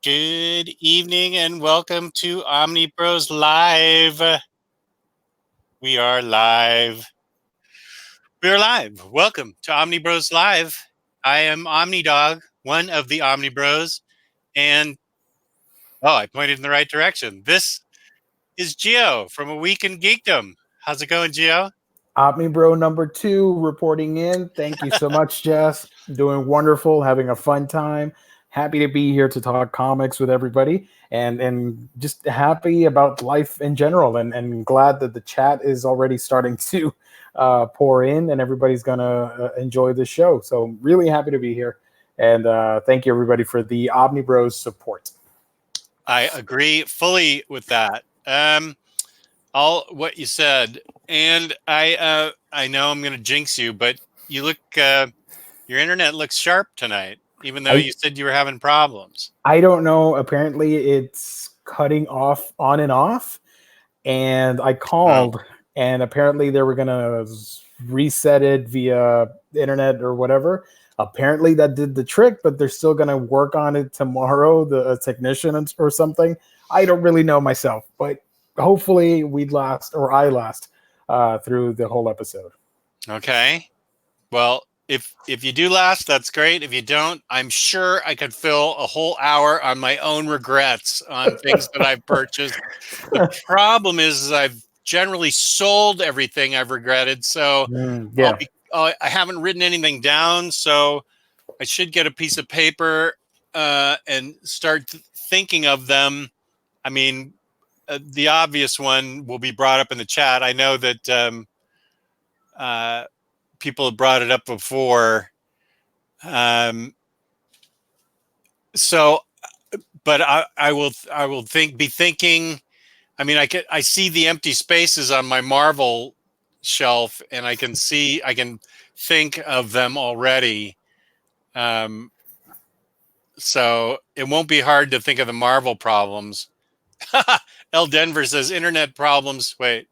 Good evening and welcome to Omnibroslive. We are live. We are live. Welcome to Omnibroslive. I am Omnidog, one of the Omnibros, and I pointed in the right direction. This is Geo from A Week in Geekdom. How's it going, Geo? OmniBro number 2 reporting in. Thank you so much, Jess. Doing wonderful, having a fun time. Happy to be here to talk comics with everybody, and just happy about life in general, and glad that the chat is already starting to pour in, and everybody's gonna enjoy the show. So really happy to be here, and thank you everybody for the OmniBros support. I agree fully with that. All what you said, and I know I'm going to jinx you, but you look your internet looks sharp tonight, even though you said you were having problems. I don't know. Apparently, it's cutting off on and off, and I called, and apparently they were gonna reset it via internet or whatever. Apparently that did the trick, but they're still gonna work on it tomorrow. The technician or something. I don't really know myself, but hopefully I last through the whole episode. Okay. Well, if you do last, that's great. If you don't, I'm sure I could fill a whole hour on my own regrets on things that I've purchased. The problem is I've generally sold everything I've regretted, so I haven't written anything down, so I should get a piece of paper and start thinking of them. I mean, the obvious one will be brought up in the chat. I know that people have brought it up before. So, but I will be thinking. I mean, I see the empty spaces on my Marvel shelf, and I can think of them already. So it won't be hard to think of the Marvel problems. L Denver says internet problems. Wait.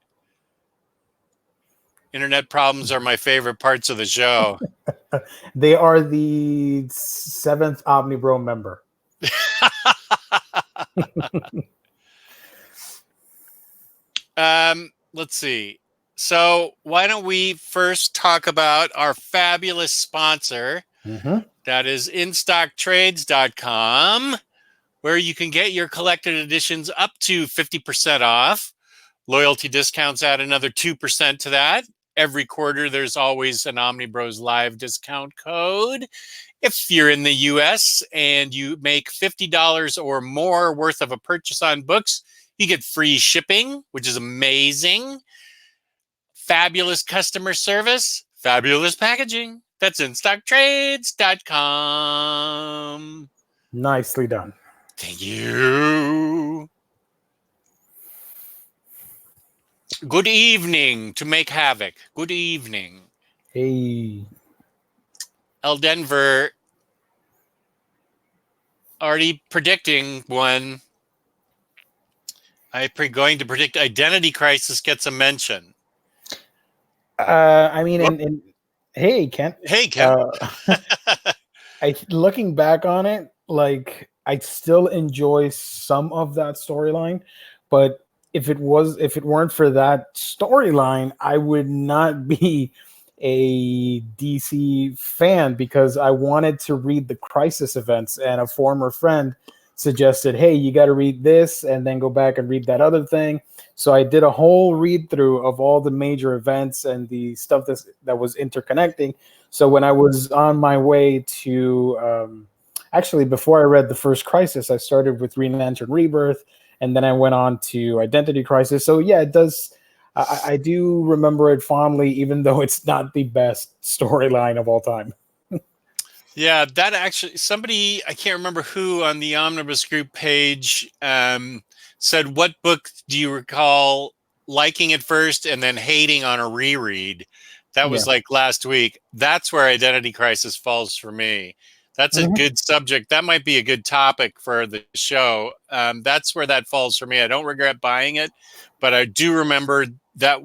Internet problems are my favorite parts of the show. They are the 7th OmniBro member. Let's see. So why don't we first talk about our fabulous sponsor. That is InStockTrades.com, where you can get your collected editions up to 50% off. Loyalty discounts add another 2% to that. Every quarter, there's always an Omnibroslive discount code. If you're in the US and you make $50 or more worth of a purchase on books, you get free shipping, which is amazing. Fabulous customer service, fabulous packaging. That's InStockTrades.com. Nicely done. Thank you. Good evening to Make Havoc. Good evening. Hey. L Denver already predicting one. I'm going to predict Identity Crisis gets a mention. I mean, hey, Kent. Hey, Kent. Looking back on it, like I still enjoy some of that storyline, but if it weren't for that storyline, I would not be a DC fan because I wanted to read the Crisis events, and a former friend suggested, hey, you got to read this and then go back and read that other thing. So I did a whole read through of all the major events and the stuff that was interconnecting. So when I was on my way to, actually, before I read the first Crisis, I started with Green Lantern Rebirth, and then I went on to Identity Crisis. So yeah, it does. I do remember it fondly, even though it's not the best storyline of all time. Yeah, that actually, somebody, I can't remember who on the Omnibus Group page said, what book do you recall liking at first and then hating on a reread? That was like last week. That's where Identity Crisis falls for me. That's a good subject. That might be a good topic for the show. That's where that falls for me. I don't regret buying it, but I do remember that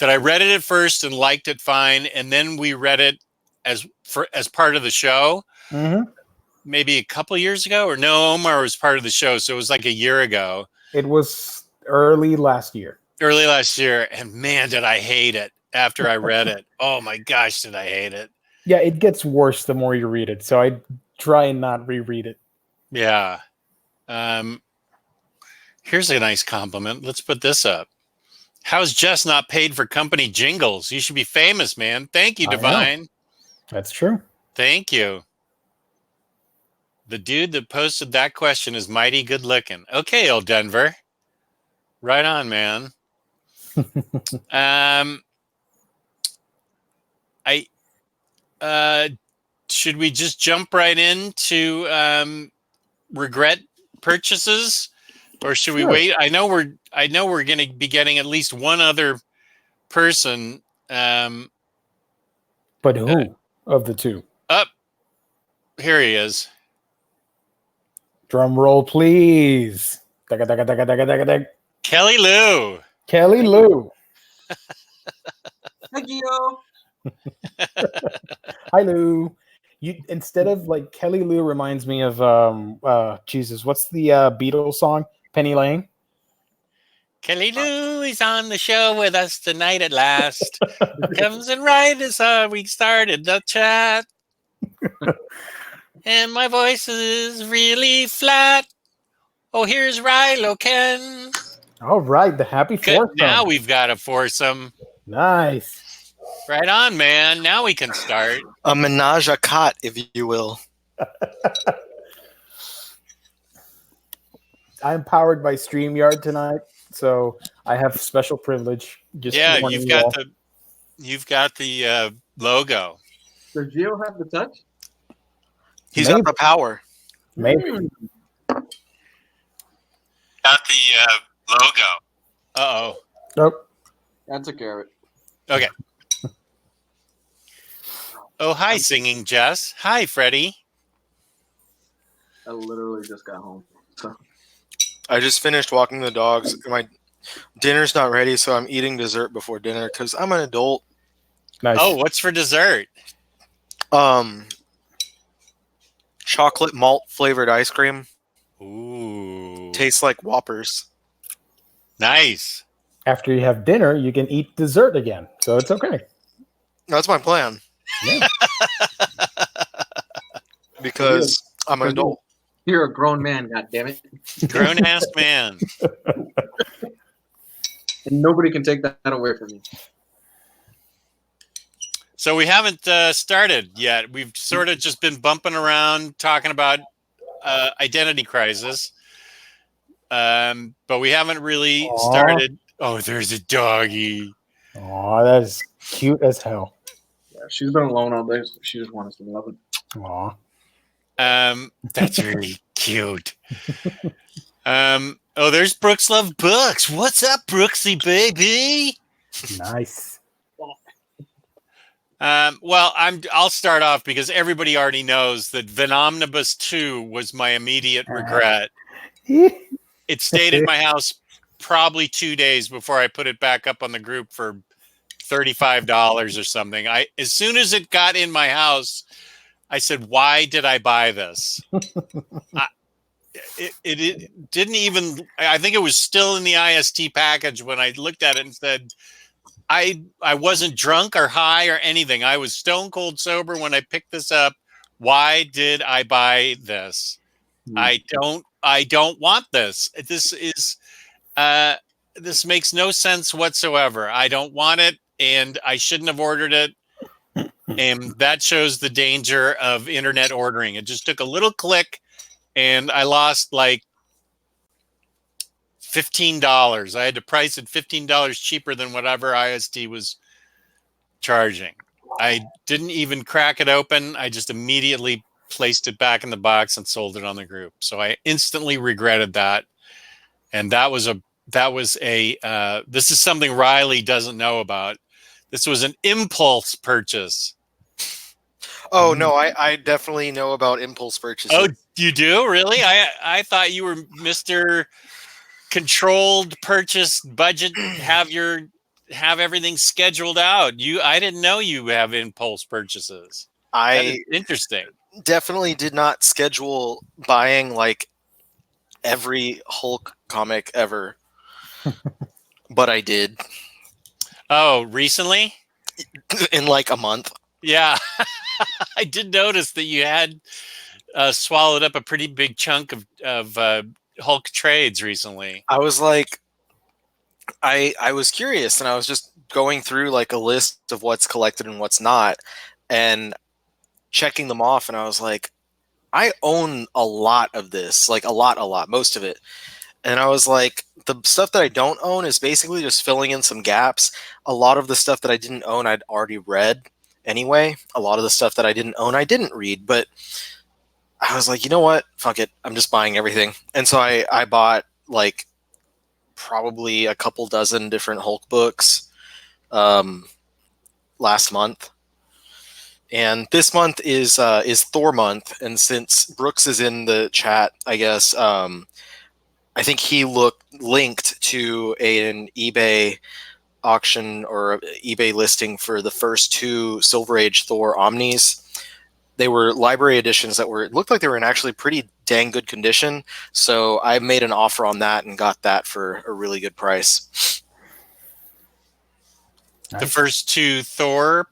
I read it at first and liked it fine, and then we read it as part of the show. maybe a couple years ago, or no? Omar was part of the show, so it was like a year ago. It was early last year. Early last year, and man, did I hate it after I read it. Oh my gosh, did I hate it. Yeah, it gets worse the more you read it, so I try and not reread it. Yeah. Here's a nice compliment. Let's put this up. How's Jess not paid for company jingles? You should be famous, man. Thank you, Divine. That's true. Thank you. The dude that posted that question is mighty good looking. Okay, old Denver. Right on, man. Should we just jump right into regret purchases, or should we wait? I know we're going to be getting at least one other person. But who of the two? Up here he is. Drum roll, please. Kelly Lou. Kelly Lou. Thank you. Hi, Lou. You instead of like Kelly Lou reminds me of Jesus. What's the Beatles song? Penny Lane. Kelly Lou is on the show with us tonight at last. Comes in right as we started the chat. And my voice is really flat. Oh, here's Ryley Ken. All right, the happy foursome. Now we've got a foursome. Nice. Right on, man. Now we can start. A menage a cot, if you will. I'm powered by StreamYard tonight, so I have special privilege. Just you've got the logo. Does Gio have the touch? He's got the power. Maybe. Got the logo. Uh-oh. Nope. I took care of it. Okay. Oh, hi, singing Jess. Hi, Freddie. I literally just got home. So. I just finished walking the dogs. My dinner's not ready, so I'm eating dessert before dinner because I'm an adult. Nice. Oh, what's for dessert? Chocolate malt flavored ice cream. Ooh. Tastes like Whoppers. Nice. After you have dinner, you can eat dessert again, so it's okay. That's my plan. Yeah. Because I'm an adult. You're a grown man, goddammit. Grown-ass man. And nobody can take that away from you. So we haven't started yet. We've sort of just been bumping around talking about Identity Crisis. But we haven't really started. Oh, there's a doggy. Oh, that is cute as hell. Yeah, she's been alone all day, so she just wants us to love it. Aw. That's really cute. Oh, there's Brooks Love Books. What's up, Brooksy baby? Nice. Well, I'll start off because everybody already knows that Omnibus 2 was my immediate regret. It stayed at my house probably 2 days before I put it back up on the group for $35 or something. As soon as it got in my house, I said, "Why did I buy this?" It didn't even. I think it was still in the IST package when I looked at it and said, I wasn't drunk or high or anything. I was stone cold sober when I picked this up. Why did I buy this? I don't want this. This makes no sense whatsoever. I don't want it, and I shouldn't have ordered it. And that shows the danger of internet ordering. It just took a little click, and I lost like $15. I had to price it $15 cheaper than whatever IST was charging. I didn't even crack it open. I just immediately placed it back in the box and sold it on the group. So I instantly regretted that. And this is something Ryley doesn't know about. This was an impulse purchase. Oh, no, I definitely know about impulse purchases. Oh, you do? Really? I thought you were Mr. Controlled purchase budget, have everything scheduled out. I didn't know you have impulse purchases. That is interesting. definitely did not schedule buying like every Hulk comic ever, but I did Oh, recently? in like a month. Yeah. I did notice that you had swallowed up a pretty big chunk of Hulk trades recently. I was like, I was curious, and I was just going through like a list of what's collected and what's not, and checking them off, and I was like, I own a lot of this, like a lot, most of it. And I was like, the stuff that I don't own is basically just filling in some gaps. A lot of the stuff that I didn't own, I'd already read anyway. A lot of the stuff that I didn't own, I didn't read. But I was like, you know what? Fuck it. I'm just buying everything. And so I bought like probably a couple dozen different Hulk books last month. And this month is Thor month. And since Brooks is in the chat, I guess I think he linked to an eBay auction or eBay listing for the first 2 Silver Age Thor Omnis. They were library editions that it looked like they were in actually pretty dang good condition. So I made an offer on that and got that for a really good price. Nice. The first 2 Thor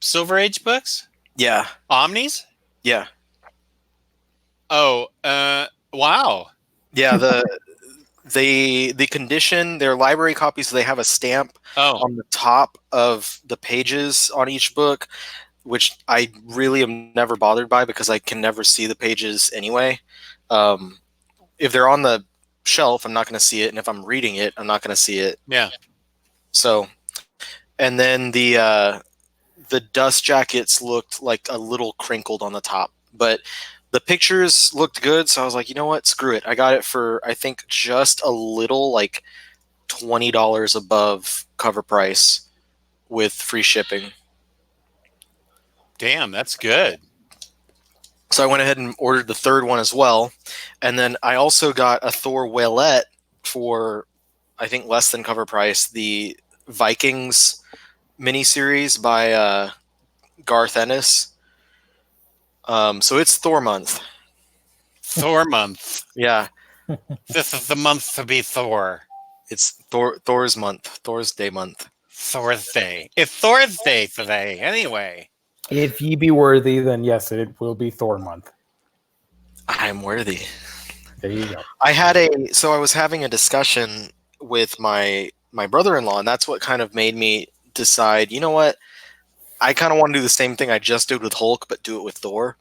Silver Age books? Yeah. Omnis? Yeah. Oh, wow. Yeah, the condition, their library copies, they have a stamp on the top of the pages on each book, which I really am never bothered by because I can never see the pages anyway. If they're on the shelf, I'm not going to see it, and if I'm reading it, I'm not going to see it. Yeah. So, and then the dust jackets looked like a little crinkled on the top, but the pictures looked good, so I was like, you know what? Screw it. I got it for, I think, just a little, like $20 above cover price with free shipping. Damn, that's good. So I went ahead and ordered the 3rd one as well. And then I also got a Thor Whalette for, I think, less than cover price. The Vikings miniseries by Garth Ennis. So it's Thor month. Thor month. Yeah. This is the month to be Thor. It's Thor's month. Thor's Day month. Thursday. It's Thursday today, anyway. If ye be worthy, then yes, it will be Thor month. I am worthy. There you go. So I was having a discussion with my brother-in-law, and that's what kind of made me decide, you know what? I kind of want to do the same thing I just did with Hulk, but do it with Thor.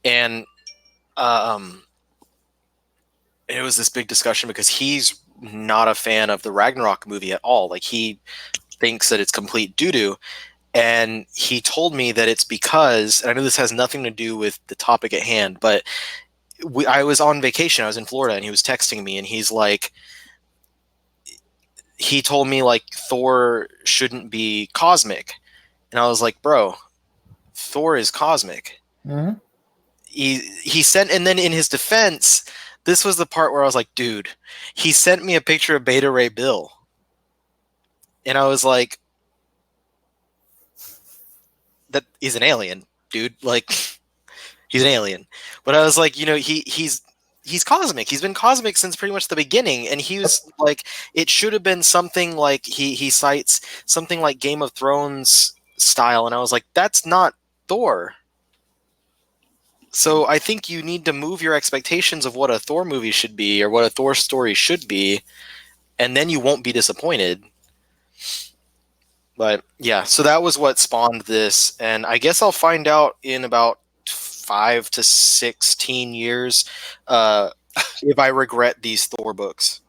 And it was this big discussion because he's not a fan of the Ragnarok movie at all. Like, he thinks that it's complete doo-doo. And he told me that it's because, and I know this has nothing to do with the topic at hand, but I was on vacation. I was in Florida, and he was texting me, and he's like, he told me, like, Thor shouldn't be cosmic. And I was like, bro, Thor is cosmic. Mm-hmm. He sent, and then in his defense, this was the part where I was like, dude, he sent me a picture of Beta Ray Bill. And I was like, that is an alien, dude. Like, he's an alien. But I was like, you know, he's cosmic. He's been cosmic since pretty much the beginning. And he was like, it should have been something like, he cites something like Game of Thrones style. And I was like, that's not Thor. So I think you need to move your expectations of what a Thor movie should be or what a Thor story should be, and then you won't be disappointed. But yeah, so that was what spawned this, and I guess I'll find out in about 5 to 16 years if I regret these Thor books.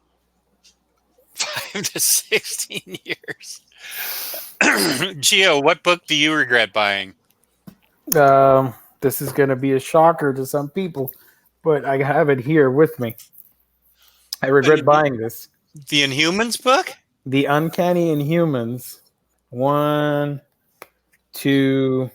5 to 16 years. Gio, what book do you regret buying? This is going to be a shocker to some people, but I have it here with me. I regret buying this. The Inhumans book? The Uncanny Inhumans. 1, 2,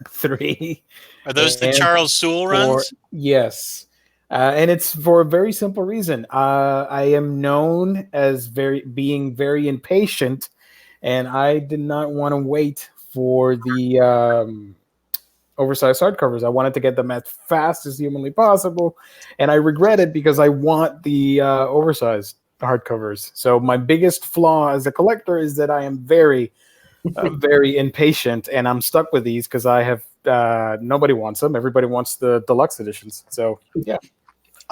3. Are those the Charles Soule runs? Yes. And it's for a very simple reason. I am known as being very impatient, and I did not want to wait for the oversized hardcovers. I wanted to get them as fast as humanly possible, and I regret it because I want the oversized hardcovers. So my biggest flaw as a collector is that I am very, very impatient, and I'm stuck with these because I have nobody wants them. Everybody wants the deluxe editions. So yeah,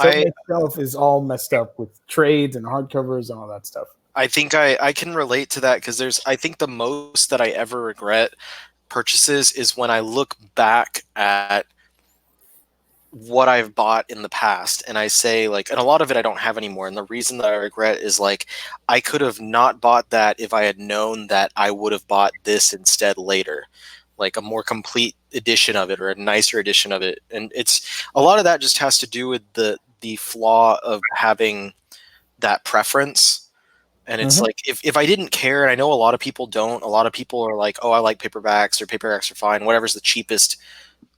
so my shelf is all messed up with trades and hardcovers and all that stuff. I think I can relate to that because I think the most that I ever regret purchases is when I look back at what I've bought in the past and I say like, and a lot of it I don't have anymore. And the reason that I regret is like, I could have not bought that if I had known that I would have bought this instead later, like a more complete edition of it or a nicer edition of it. And it's a lot of that just has to do with the flaw of having that preference. And it's like, if I didn't care, and I know a lot of people don't, a lot of people are like, oh, I like paperbacks, or paperbacks are fine. Whatever's the cheapest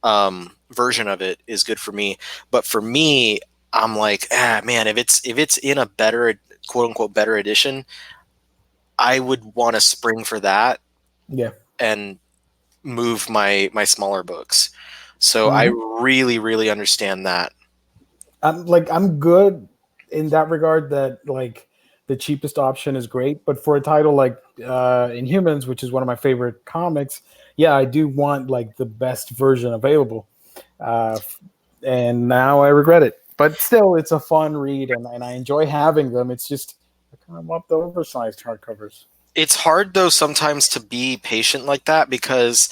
version of it is good for me. But for me, I'm like, man, if it's in a better, quote unquote, better edition, I would want to spring for that. Yeah. And move my smaller books. So I really, really understand that. I'm good in that regard that like the cheapest option is great, but for a title like Inhumans, which is one of my favorite comics, yeah, I do want like the best version available. And now I regret it. But still, it's a fun read, and I enjoy having them. It's just I kind of want the oversized hardcovers. It's hard though sometimes to be patient like that because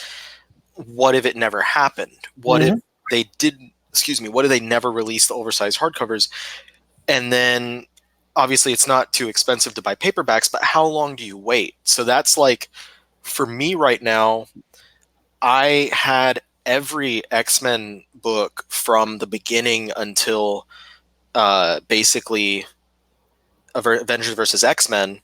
what if it never happened? What if they didn't? Excuse me. What if they never released the oversized hardcovers? And then obviously it's not too expensive to buy paperbacks, but how long do you wait? So that's like, for me right now, I had every X-Men book from the beginning until basically Avengers versus X-Men.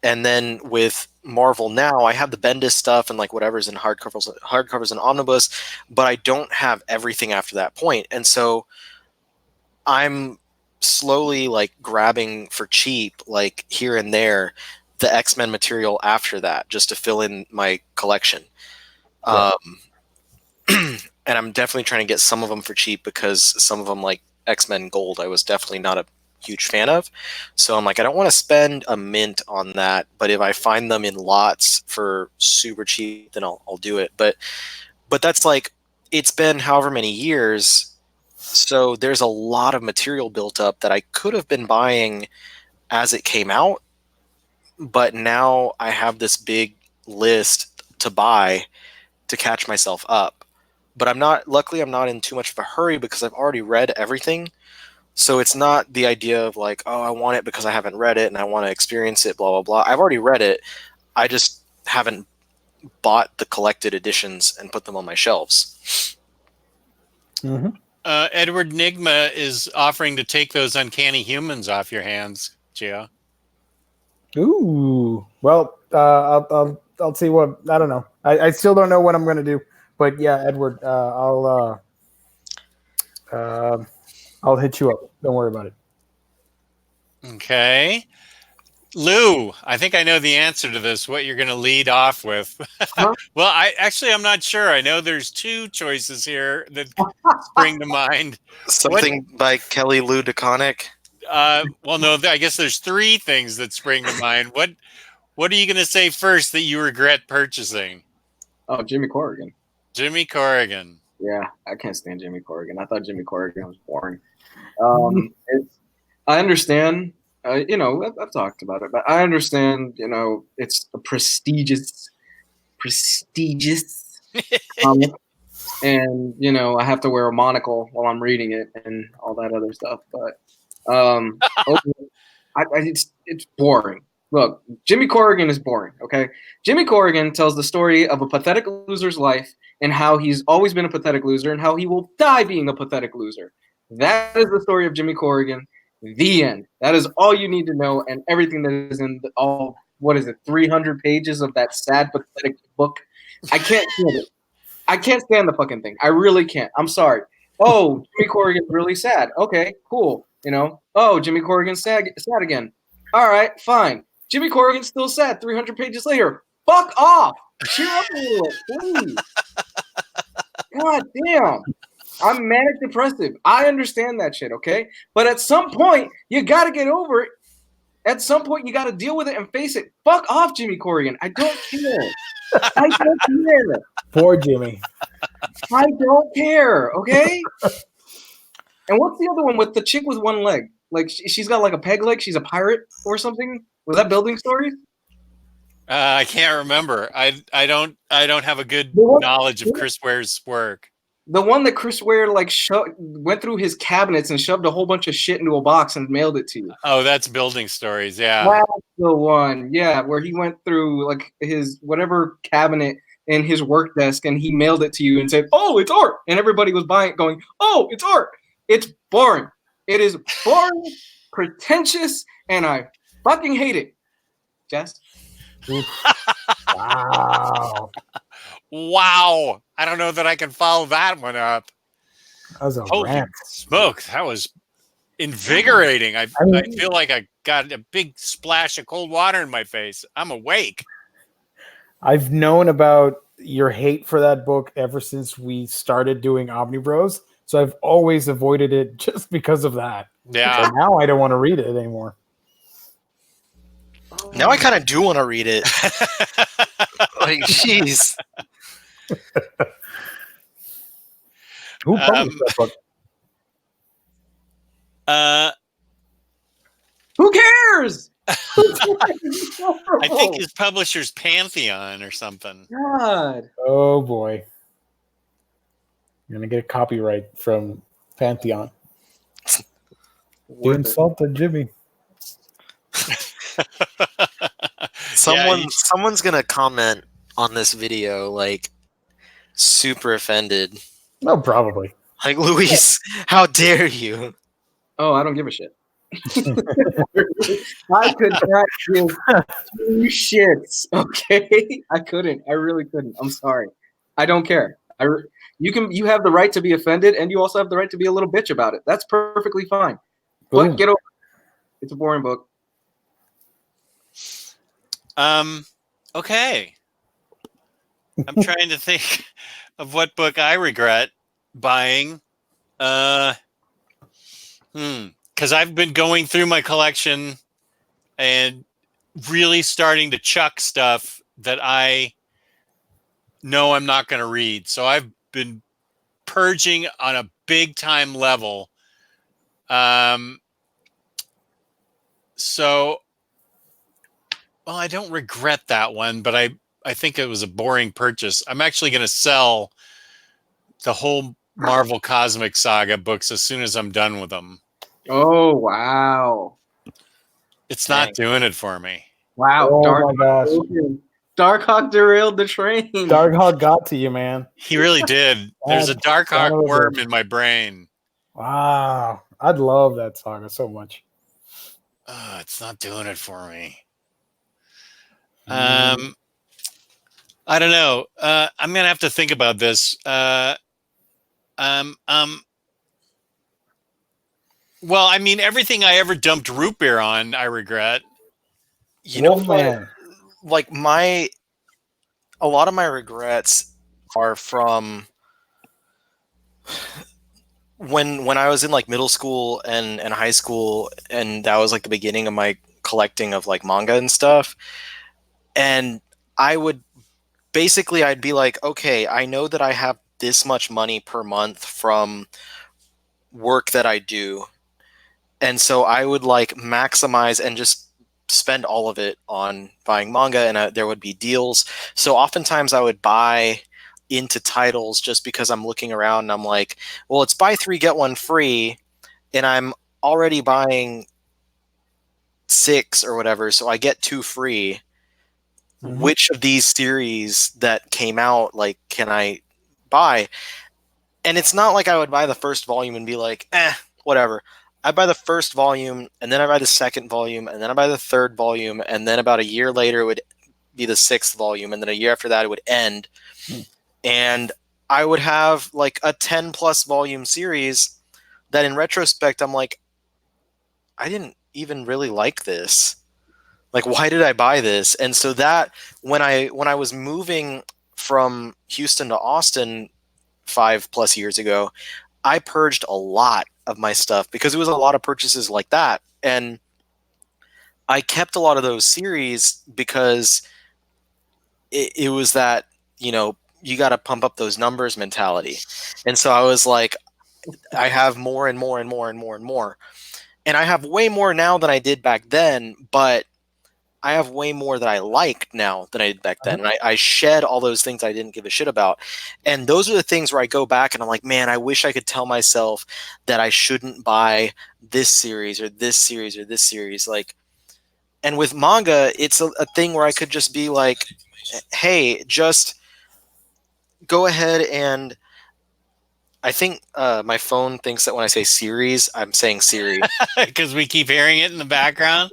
And then with Marvel now, I have the Bendis stuff and like whatever's in hardcovers and omnibus, but I don't have everything after that point. And so I'm slowly like grabbing for cheap, like here and there, the X-Men material after that, just to fill in my collection. Yeah. And I'm definitely trying to get some of them for cheap because some of them, like X-Men Gold, I was definitely not a huge fan of. So I'm like, I don't want to spend a mint on that, but if I find them in lots for super cheap, then I'll do it. But that's like, it's been however many years, so there's a lot of material built up that I could have been buying as it came out, but now I have this big list to buy to catch myself up. But luckily I'm not in too much of a hurry because I've already read everything. So it's not the idea of like, oh, I want it because I haven't read it and I want to experience it, blah, blah, blah. I've already read it. I just haven't bought the collected editions and put them on my shelves. Edward Nigma is offering to take those Uncanny Humans off your hands, Gio. Ooh. Well, I'll see what, I don't know. I still don't know what I'm going to do. But yeah, Edward, I'll hit you up. Don't worry about it. Okay. Lou, I think I know the answer to this, what you're going to lead off with. Well, I'm not sure. I know there's two choices here that spring to mind. Something by Kelly Lou DeConnick? Well, no, I guess there's three things that spring to mind. What are you going to say first that you regret purchasing? Oh, Jimmy Corrigan. Jimmy Corrigan. Yeah, I can't stand Jimmy Corrigan. I thought Jimmy Corrigan was boring. I understand, I've talked about it, but I understand, it's a prestigious comic, and, I have to wear a monocle while I'm reading it and all that other stuff, but it's boring. Look, Jimmy Corrigan is boring, okay? Jimmy Corrigan tells the story of a pathetic loser's life and how he's always been a pathetic loser and how he will die being a pathetic loser. That is the story of Jimmy Corrigan. The end. That is all you need to know, and everything that is in 300 pages of that sad, pathetic book. I can't stand it. I can't stand the fucking thing. I really can't. I'm sorry. Oh, Jimmy Corrigan's really sad. Okay, cool. Oh, Jimmy Corrigan's sad again. All right, fine. Jimmy Corrigan's still sad 300 pages later. Fuck off. Cheer up a little, please. God damn. I'm manic depressive. I understand that shit, okay? But at some point, you got to get over it. At some point, you got to deal with it and face it. Fuck off, Jimmy Corrigan. I don't care. I don't care. Poor Jimmy. I don't care, okay? And what's the other one with the chick with one leg? Like she's got like a peg leg. She's a pirate or something. Was that Building Stories? I can't remember. I don't have a good knowledge of Chris Ware's work. The one that Chris Ware like went through his cabinets and shoved a whole bunch of shit into a box and mailed it to you. Oh, that's Building Stories. Yeah, that's the one. Yeah, where he went through like his whatever cabinet in his work desk and he mailed it to you and said, "Oh, it's art," and everybody was buying it, going, "Oh, it's art." It's boring. It is boring, pretentious, and I fucking hate it. Jess? Wow. Wow. I don't know that I can follow that one up. That was a Holy rant. smoke. That was invigorating. I feel like I got a big splash of cold water in my face. I'm awake. I've known about your hate for that book ever since we started doing OmniBros. So I've always avoided it just because of that. Yeah. So now I don't want to read it anymore. Now I kind of do want to read it. Like, jeez. Who published that book? Who cares? I think his publisher's Pantheon or something. God. Oh boy. You're gonna get a copyright from Pantheon. You insulted Jimmy. Someone's gonna comment on this video like super offended. No, probably. Like, Luis, how dare you? Oh, I don't give a shit. I could not give two shits. Okay, I couldn't. I really couldn't. I'm sorry. I don't care. You have the right to be offended, and you also have the right to be a little bitch about it. That's perfectly fine. But get over it. It's a boring book. Okay. I'm trying to think of what book I regret buying. Because I've been going through my collection and really starting to chuck stuff that I know I'm not going to read. So I've been purging on a big time level. Well, I don't regret that one, but I think it was a boring purchase. I'm actually going to sell the whole Marvel Cosmic Saga books as soon as I'm done with them. Oh, wow. It's not doing it for me. Wow. Oh, my gosh. Darkhawk derailed the train. Darkhawk got to you, man. He really did. There's a Darkhawk worm in my brain. Wow. I'd love that saga so much. It's not doing it for me. I don't know. I'm gonna have to think about this. Well, I mean, everything I ever dumped root beer on, I regret. You know, man, like a lot of my regrets are from when I was in like middle school and high school, and that was like the beginning of my collecting of like manga and stuff. And I'd be like, okay, I know that I have this much money per month from work that I do. And so I would like maximize and just spend all of it on buying manga, and there would be deals. So oftentimes I would buy into titles just because I'm looking around and I'm like, well, it's buy 3, get 1 free. And I'm already buying 6 or whatever. So I get 2 free. Mm-hmm. Which of these series that came out, like, can I buy? And it's not like I would buy the first volume and be like, whatever. I buy the first volume, and then I buy the second volume, and then I buy the third volume, and then about a year later it would be the 6th volume, and then a year after that it would end. And I would have like a 10+ volume series that in retrospect I'm like, I didn't even really like this. Like, why did I buy this? And so that when I was moving from Houston to Austin 5+ years ago, I purged a lot of my stuff because it was a lot of purchases like that. And I kept a lot of those series because it was that, you know, you got to pump up those numbers mentality. And so I was like, I have more and more and more and more and more. And I have way more now than I did back then, but I have way more that I like now than I did back then. And I shed all those things I didn't give a shit about. And those are the things where I go back and I'm like, man, I wish I could tell myself that I shouldn't buy this series or this series or this series. Like, and with manga, it's a thing where I could just be like, hey, just go ahead and I think my phone thinks that when I say series, I'm saying Siri. Because we keep hearing it in the background.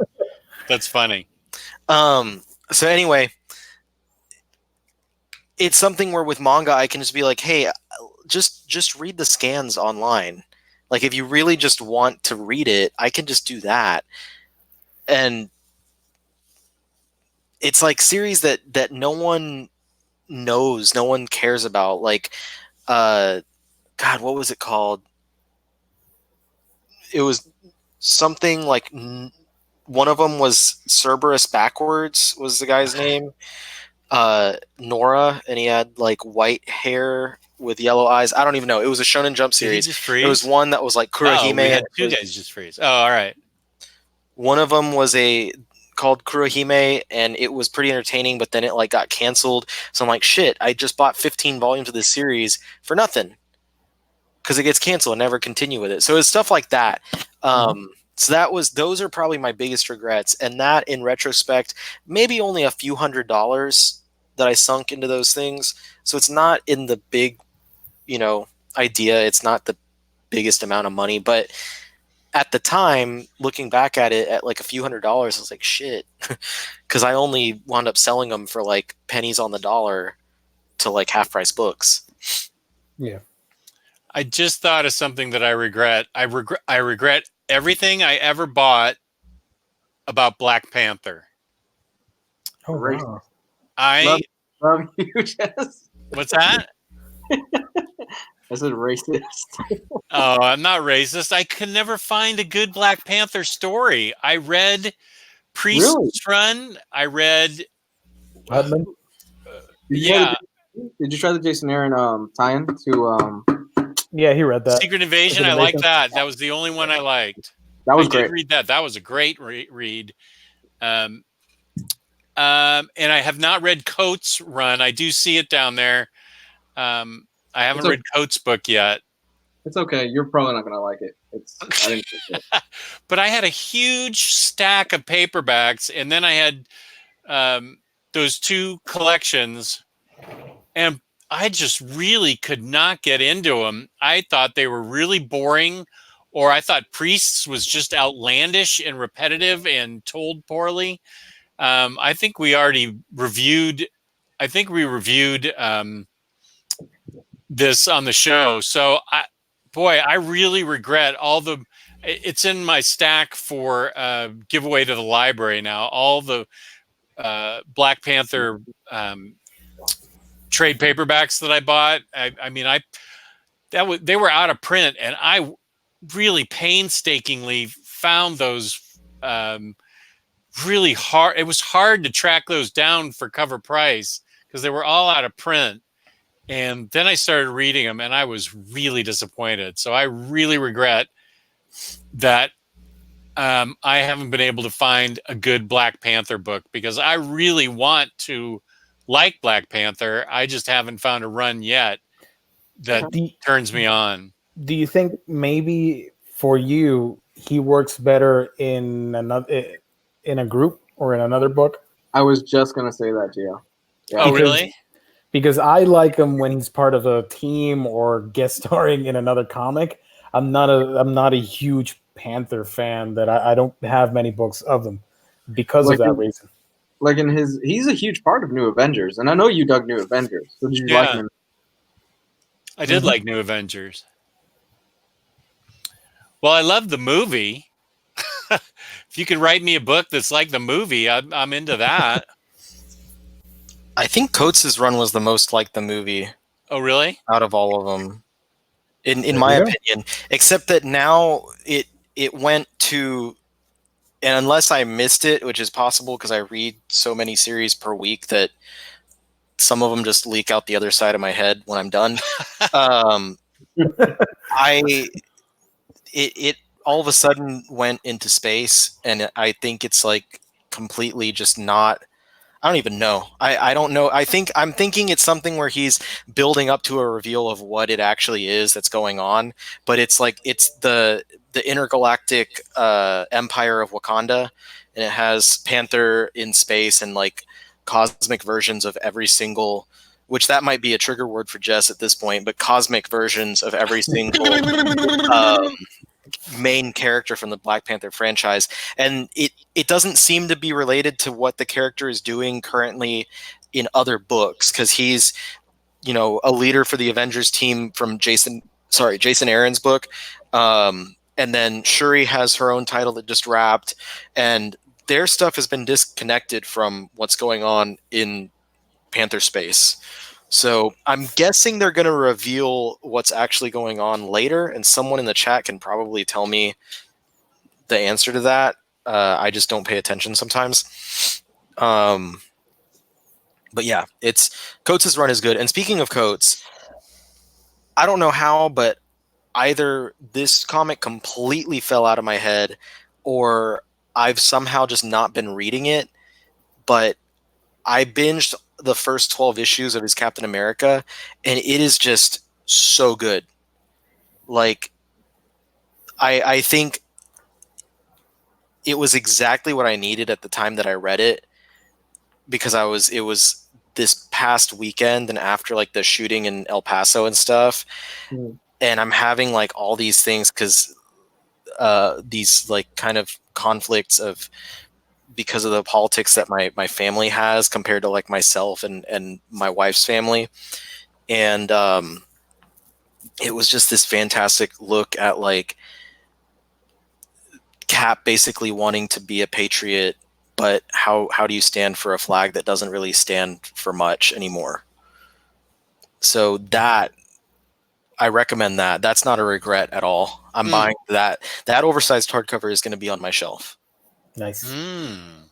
That's funny. So anyway, it's something where with manga, I can just be like, hey, just read the scans online. Like if you really just want to read it, I can just do that. And it's like series that no one knows, no one cares about. Like, God, what was it called? It was something like one of them was Cerberus Backwards was the guy's name. Nora, and he had like white hair with yellow eyes. I don't even know. It was a Shonen Jump series. Did he just freeze? It was one that was like Kurohime. Oh, we had two guys just freeze. Oh, all right. One of them was called Kurohime, and it was pretty entertaining, but then it like got canceled. So I'm like, shit, I just bought 15 volumes of this series for nothing because it gets canceled and never continue with it. So it's stuff like that. So those are probably my biggest regrets. And that in retrospect, maybe only a few $100s that I sunk into those things. So it's not in the big, idea. It's not the biggest amount of money, but at the time, looking back at it at like a few $100s, I was like, shit, because I only wound up selling them for like pennies on the dollar to like half price books. Yeah. I just thought of something that I regret. I regret everything I ever bought about Black Panther. Oh, wow. Love you, Jess. What's that? I said racist. Oh, I'm not racist. I could never find a good Black Panther story. I read Priest's Run. I read... Hudman? Yeah. Did you try the Jason Aaron tie-in to... Yeah, he read that. Secret Invasion. I liked that. That was the only one I liked. That was great. Did read that. That was a great read. And I have not read Coates' Run. I do see it down there. I haven't read Coates' book yet. It's okay. You're probably not gonna like it. I didn't think it. But I had a huge stack of paperbacks, and then I had those two collections, and I just really could not get into them. I thought they were really boring, or I thought Priests was just outlandish and repetitive and told poorly. I think we already reviewed. I think we reviewed this on the show. So, I really regret all the. It's in my stack for giveaway to the library now. All the Black Panther trade paperbacks that I bought. They were out of print, and I really painstakingly found those really hard. It was hard to track those down for cover price because they were all out of print. And then I started reading them, and I was really disappointed. So I really regret that I haven't been able to find a good Black Panther book because I really want to like Black Panther. I just haven't found a run yet that turns me on. Do you think maybe for you he works better in a group or in another book? I was just gonna say that, Gio. Yeah. Oh, really? Because I like him when he's part of a team or guest starring in another comic. I'm not a huge Panther fan. That I don't have many books of them because of that reason. Like he's a huge part of New Avengers, and I know you dug New Avengers. So did you like him? I did like New Avengers. Well, I love the movie. If you could write me a book that's like the movie, I'm into that. I think Coates' run was the most like the movie Oh, really? out of all of them, in There my you go. opinion. Except that now it went to, and unless I missed it, which is possible because I read so many series per week that some of them just leak out the other side of my head when I'm done. I it all of a sudden went into space, and I think it's like completely just not. I don't even know. I don't know. I'm thinking it's something where he's building up to a reveal of what it actually is that's going on, but it's like it's the intergalactic empire of Wakanda, and it has Panther in space and like cosmic versions of every single, which that might be a trigger word for Jess at this point, but cosmic versions of every single main character from the Black Panther franchise, and it doesn't seem to be related to what the character is doing currently in other books, because he's, you know, a leader for the Avengers team from Jason Aaron's book, and then Shuri has her own title that just wrapped, and their stuff has been disconnected from what's going on in Panther space. So I'm guessing they're going to reveal what's actually going on later, and someone in the chat can probably tell me the answer to that. I just don't pay attention sometimes. But yeah, Coates' run is good. And speaking of Coates, I don't know how, but either this comic completely fell out of my head, or I've somehow just not been reading it. But I binged the first 12 issues of his Captain America, and it is just so good. Like, I think it was exactly what I needed at the time that I read it, because it was this past weekend and after like the shooting in El Paso and stuff. And I'm having like all these things because these like kind of conflicts of, because of the politics that my family has compared to like myself and my wife's family. And it was just this fantastic look at like Cap basically wanting to be a patriot, but how do you stand for a flag that doesn't really stand for much anymore? So that, I recommend that. That's not a regret at all. I'm buying that. That oversized hardcover is going to be on my shelf. Nice. And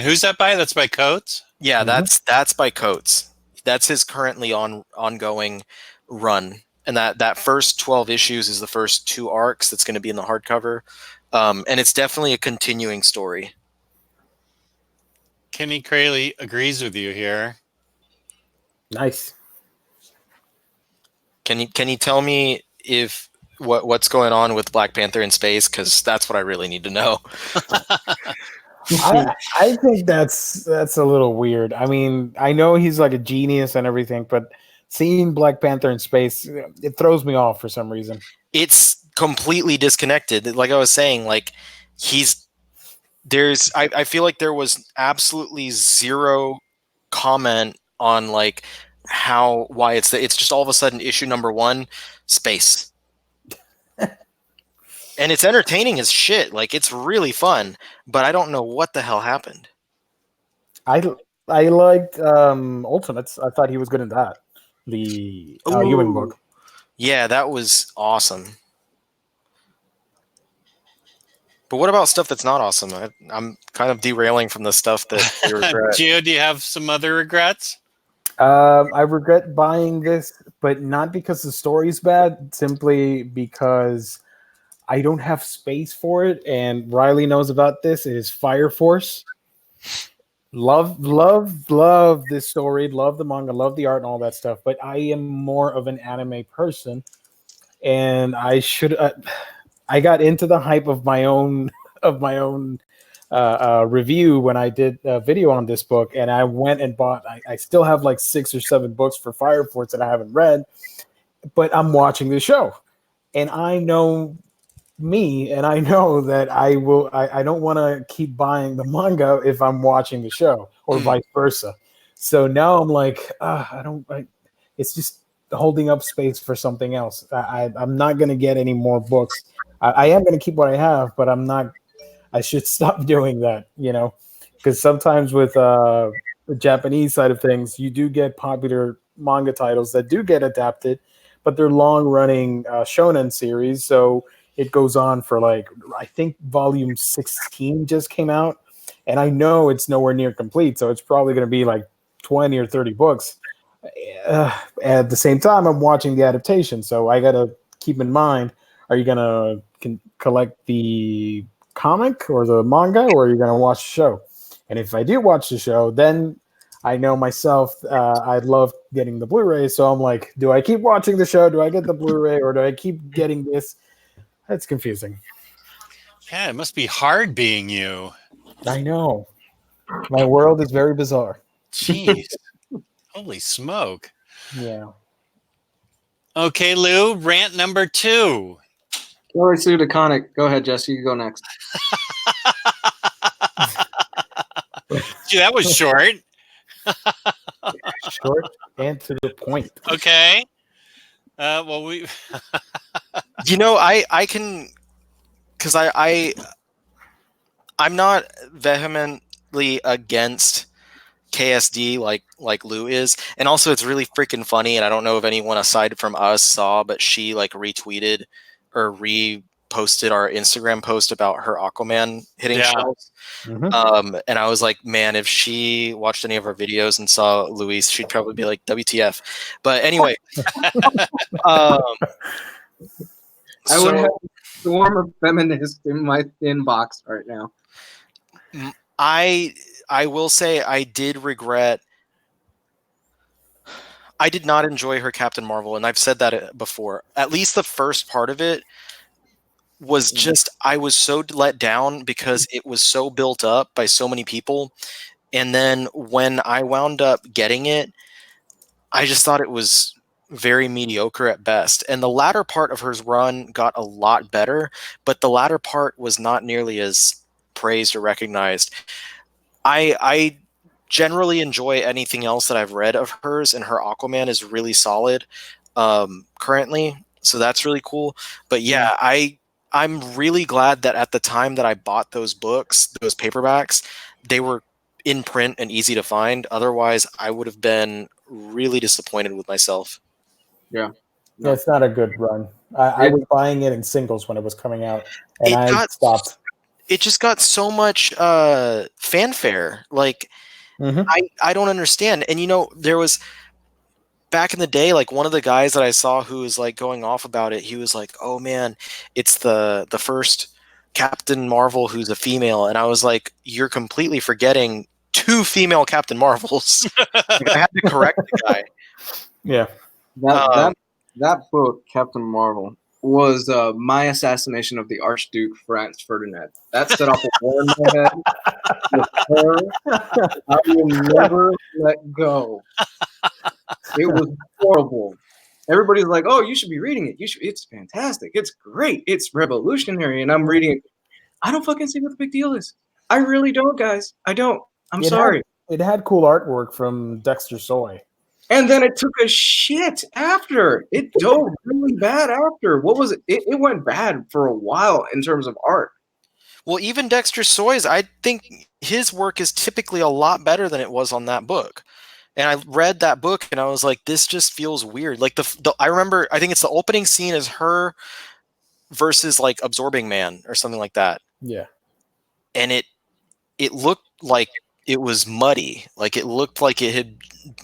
who's that by? That's by Coates? Yeah, that's by Coates. That's his currently ongoing run. And that first 12 issues is the first 2 arcs that's going to be in the hardcover. And it's definitely a continuing story. Kenny Crayley agrees with you here. Nice. Can you tell me if what's going on with Black Panther in space? Because that's what I really need to know. I think that's a little weird. I mean, I know he's like a genius and everything, but seeing Black Panther in space, it throws me off for some reason. It's completely disconnected. Like I was saying, like I feel like there was absolutely zero comment on like why it's just all of a sudden issue number 1, space. And it's entertaining as shit. Like, it's really fun, but I don't know what the hell happened. I liked Ultimates. I thought he was good in that. The Ewing book. Yeah, that was awesome. But what about stuff that's not awesome? I'm kind of derailing from the stuff that we regret. Gio, do you have some other regrets? I regret buying this, but not because the story's bad, simply because I don't have space for it, and Ryley knows about this. It is Fire Force. Love this story. Love the manga. Love the art and all that stuff. But I am more of an anime person, and I got into the hype of my own review when I did a video on this book, and I went and bought. I still have like 6 or 7 books for Fire Force that I haven't read, but I'm watching the show, and I know me, and I know that I don't want to keep buying the manga if I'm watching the show, or vice versa. So now I'm like, it's just holding up space for something else. I'm not going to get any more books. I am going to keep what I have, but I'm not. I should stop doing that, because sometimes with the Japanese side of things, you do get popular manga titles that do get adapted, but they're long-running shonen series, so it goes on for like, I think volume 16 just came out, and I know it's nowhere near complete, so it's probably going to be like 20 or 30 books. At the same time, I'm watching the adaptation, so I got to keep in mind, are you going to collect the comic or the manga, or are you going to watch the show? And if I do watch the show, then I know myself, I love getting the Blu-ray, so I'm like, do I keep watching the show? Do I get the Blu-ray, or do I keep getting this? That's confusing. Yeah, it must be hard being you. I know. My world is very bizarre. Jeez. Holy smoke. Yeah. Okay, Lou, rant number 2. Killer Suit Iconic. Go ahead, Jesse. You go next. Gee, that was short. Short and to the point. Okay. Well, we. You know, I can, because I'm not vehemently against KSD like Lou is, and also it's really freaking funny, and I don't know if anyone aside from us saw, but she like retweeted or reposted our Instagram post about her Aquaman hitting shelves. Mm-hmm. And I was like, man, if she watched any of our videos and saw Luis, she'd probably be like, WTF. But anyway, I would have a storm of feminists in my inbox right now. I will say I did regret. I did not enjoy her Captain Marvel, and I've said that before. At least the first part of it was just, I was so let down because it was so built up by so many people. And then when I wound up getting it, I just thought it was very mediocre at best. And the latter part of her run got a lot better, but the latter part was not nearly as praised or recognized. I generally enjoy anything else that I've read of hers, and her Aquaman is really solid currently, so that's really cool. But yeah, I'm really glad that at the time that I bought those books, those paperbacks, they were in print and easy to find. Otherwise, I would have been really disappointed with myself. Yeah. Yeah, it's not a good run. I was buying it in singles when it was coming out, and I stopped. It just got so much fanfare. Like, I don't understand. And, you know, there was, back in the day, like one of the guys that I saw who was like going off about it, he was like, oh man, it's the first Captain Marvel who's a female. And I was like, you're completely forgetting 2 female Captain Marvels. Like, I had to correct the guy. Yeah. That book, Captain Marvel, was my assassination of the Archduke Franz Ferdinand. That set off a war in my head. With her, I will never let go. It was horrible. Everybody's like, "Oh, you should be reading it. It's fantastic. It's great. It's revolutionary." And I'm reading it. I don't fucking see what the big deal is. I really don't, guys. I don't. I'm sorry. It had cool artwork from Dexter Soy. And then it took a shit after. It dove really bad after. What was it? It went bad for a while in terms of art. Well, even Dexter Soy's, I think his work is typically a lot better than it was on that book. And I read that book and I was like, this just feels weird. Like I remember, I think it's the opening scene is her versus like Absorbing Man or something like that. Yeah. And it looked like it was muddy. Like it looked like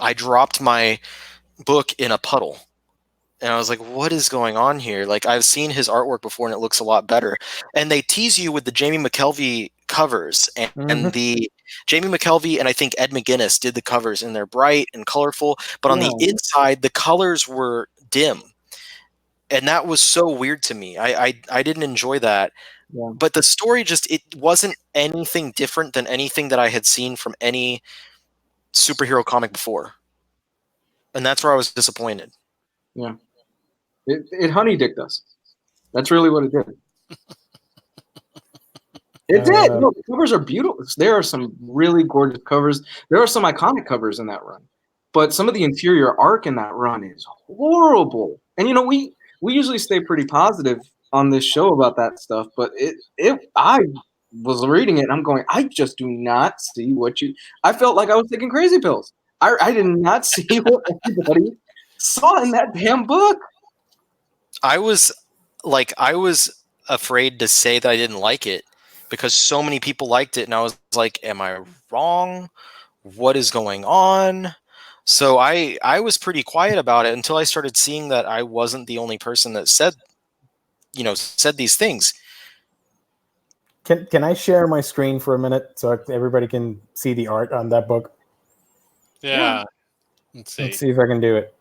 I dropped my book in a puddle. And I was like, what is going on here? Like, I've seen his artwork before and it looks a lot better. And they tease you with the Jamie McKelvey covers and the Jamie McKelvey and I think Ed McGuinness did the covers and they're bright and colorful, but on the inside, the colors were dim. And that was so weird to me. I didn't enjoy that. Yeah. But the story it wasn't anything different than anything that I had seen from any superhero comic before. And that's where I was disappointed. Yeah. It honey-dicked us. That's really what it did. It did. No, the covers are beautiful. There are some really gorgeous covers. There are some iconic covers in that run. But some of the interior arc in that run is horrible. And, you know, we usually stay pretty positive on this show about that stuff. But I was reading it and I'm going, I just do not see what I felt like I was taking crazy pills. I did not see what everybody saw in that damn book. I was afraid to say that I didn't like it because so many people liked it, and I was like, am I wrong? What is going on? So I was pretty quiet about it until I started seeing that I wasn't the only person that said these things. Can I share my screen for a minute so everybody can see the art on that book? Yeah. Let's see. Let's see if I can do it.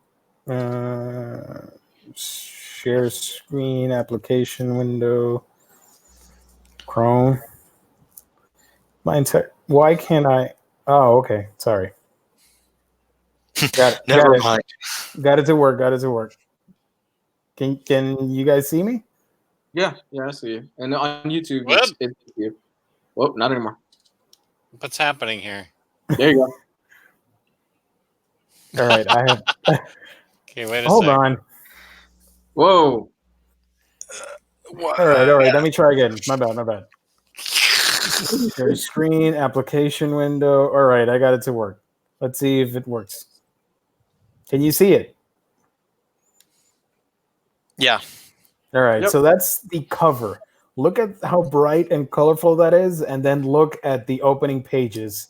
Share screen, application window, Chrome. Why can't I? Oh, okay. Sorry. Never mind. Got it to work. Can you guys see me? Yeah, I see you. And on YouTube, it's you. Whoa, not anymore. What's happening here? There you go. All right, I have. Okay, wait a Hold second. on. Whoa. All right. Let me try again. My bad. Share screen, application window. All right, I got it to work. Let's see if it works. Can you see it? Yeah. All right, Yep. So that's the cover. Look at how bright and colorful that is, and then look at the opening pages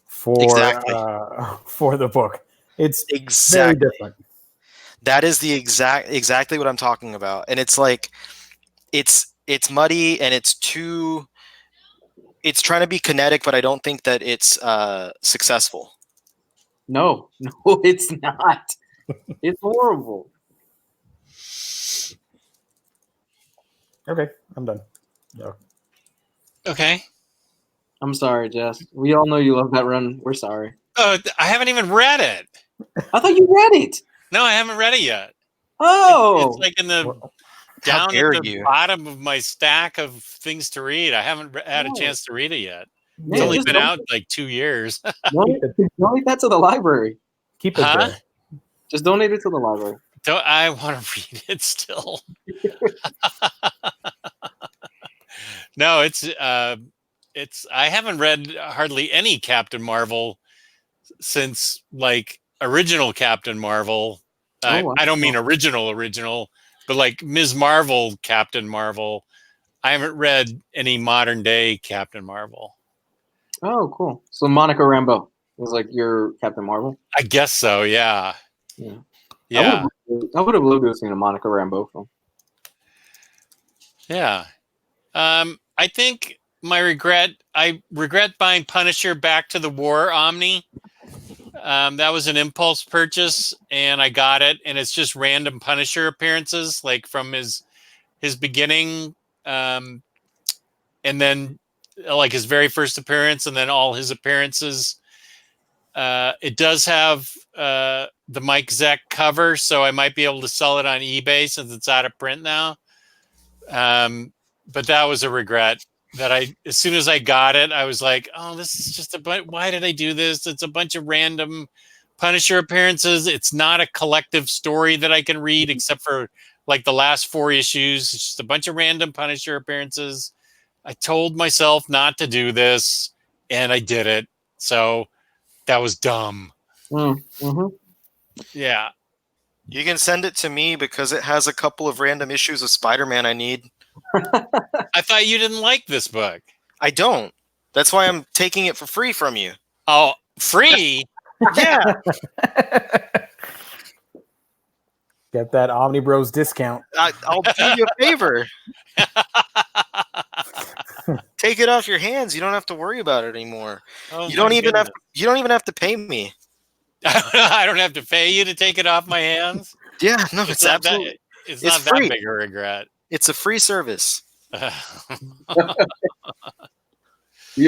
for the book. It's very different. That is exactly what I'm talking about. And it's like it's muddy and it's trying to be kinetic, but I don't think that it's successful. No, it's not. It's horrible. Okay, I'm done. Yeah. Okay. I'm sorry, Jess. We all know you love that run. We're sorry. Oh, I haven't even read it. I thought you read it. No, I haven't read it yet. Oh, It's like in the How down dare at the you. bottom of my stack of things to read. I haven't had a Oh. chance to read it yet. man, It's only just been don't- out like 2 years. donate that to the library. Keep it Huh? there. Just donate it to the library. Don't I want to read it still? No, it's I haven't read hardly any Captain Marvel since like original Captain Marvel. Wow. I don't mean original, but like Ms. Marvel, Captain Marvel. I haven't read any modern day Captain Marvel. Oh, cool. So Monica Rambeau was like your Captain Marvel. I guess so. Yeah. Yeah. Yeah. I would have loved to have seen a Monica Rambeau film. Yeah. I think I regret buying Punisher Back to the War Omni. That was an impulse purchase and I got it. And it's just random Punisher appearances, like from his beginning. And then like his very first appearance and then all his appearances. It does have the Mike Zeck cover, so I might be able to sell it on eBay since it's out of print now. But that was a regret that as soon as I got it, I was like, oh, this is just why did I do this? It's a bunch of random Punisher appearances. It's not a collective story that I can read except for like the last 4 issues. It's just a bunch of random Punisher appearances. I told myself not to do this and I did it. So that was dumb. Mm-hmm. Yeah. You can send it to me because it has a couple of random issues of Spider-Man I need. I thought you didn't like this book. I don't. That's why I'm taking it for free from you. Oh, free? Yeah. Get that OmniBros discount. I'll do you a favor. Take it off your hands. You don't have to worry about it anymore. Oh, You don't even have to pay me. I don't have to pay you to take it off my hands. Yeah, no, it's not absolutely. it's it's not free. that big a regret. It's a free service. You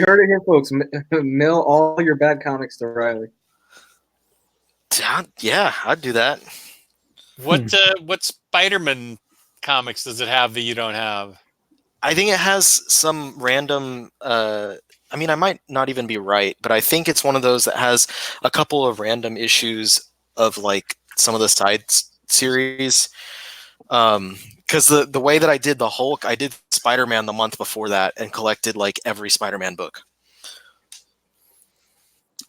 heard it here, folks. Mail all your bad comics to Ryley. Yeah, I'd do that. What Spider-Man comics does it have that you don't have? I think it has some random. I mean, I might not even be right, but I think it's one of those that has a couple of random issues of like some of the side series. Because the way that I did the Hulk, I did Spider-Man the month before that and collected like every Spider-Man book.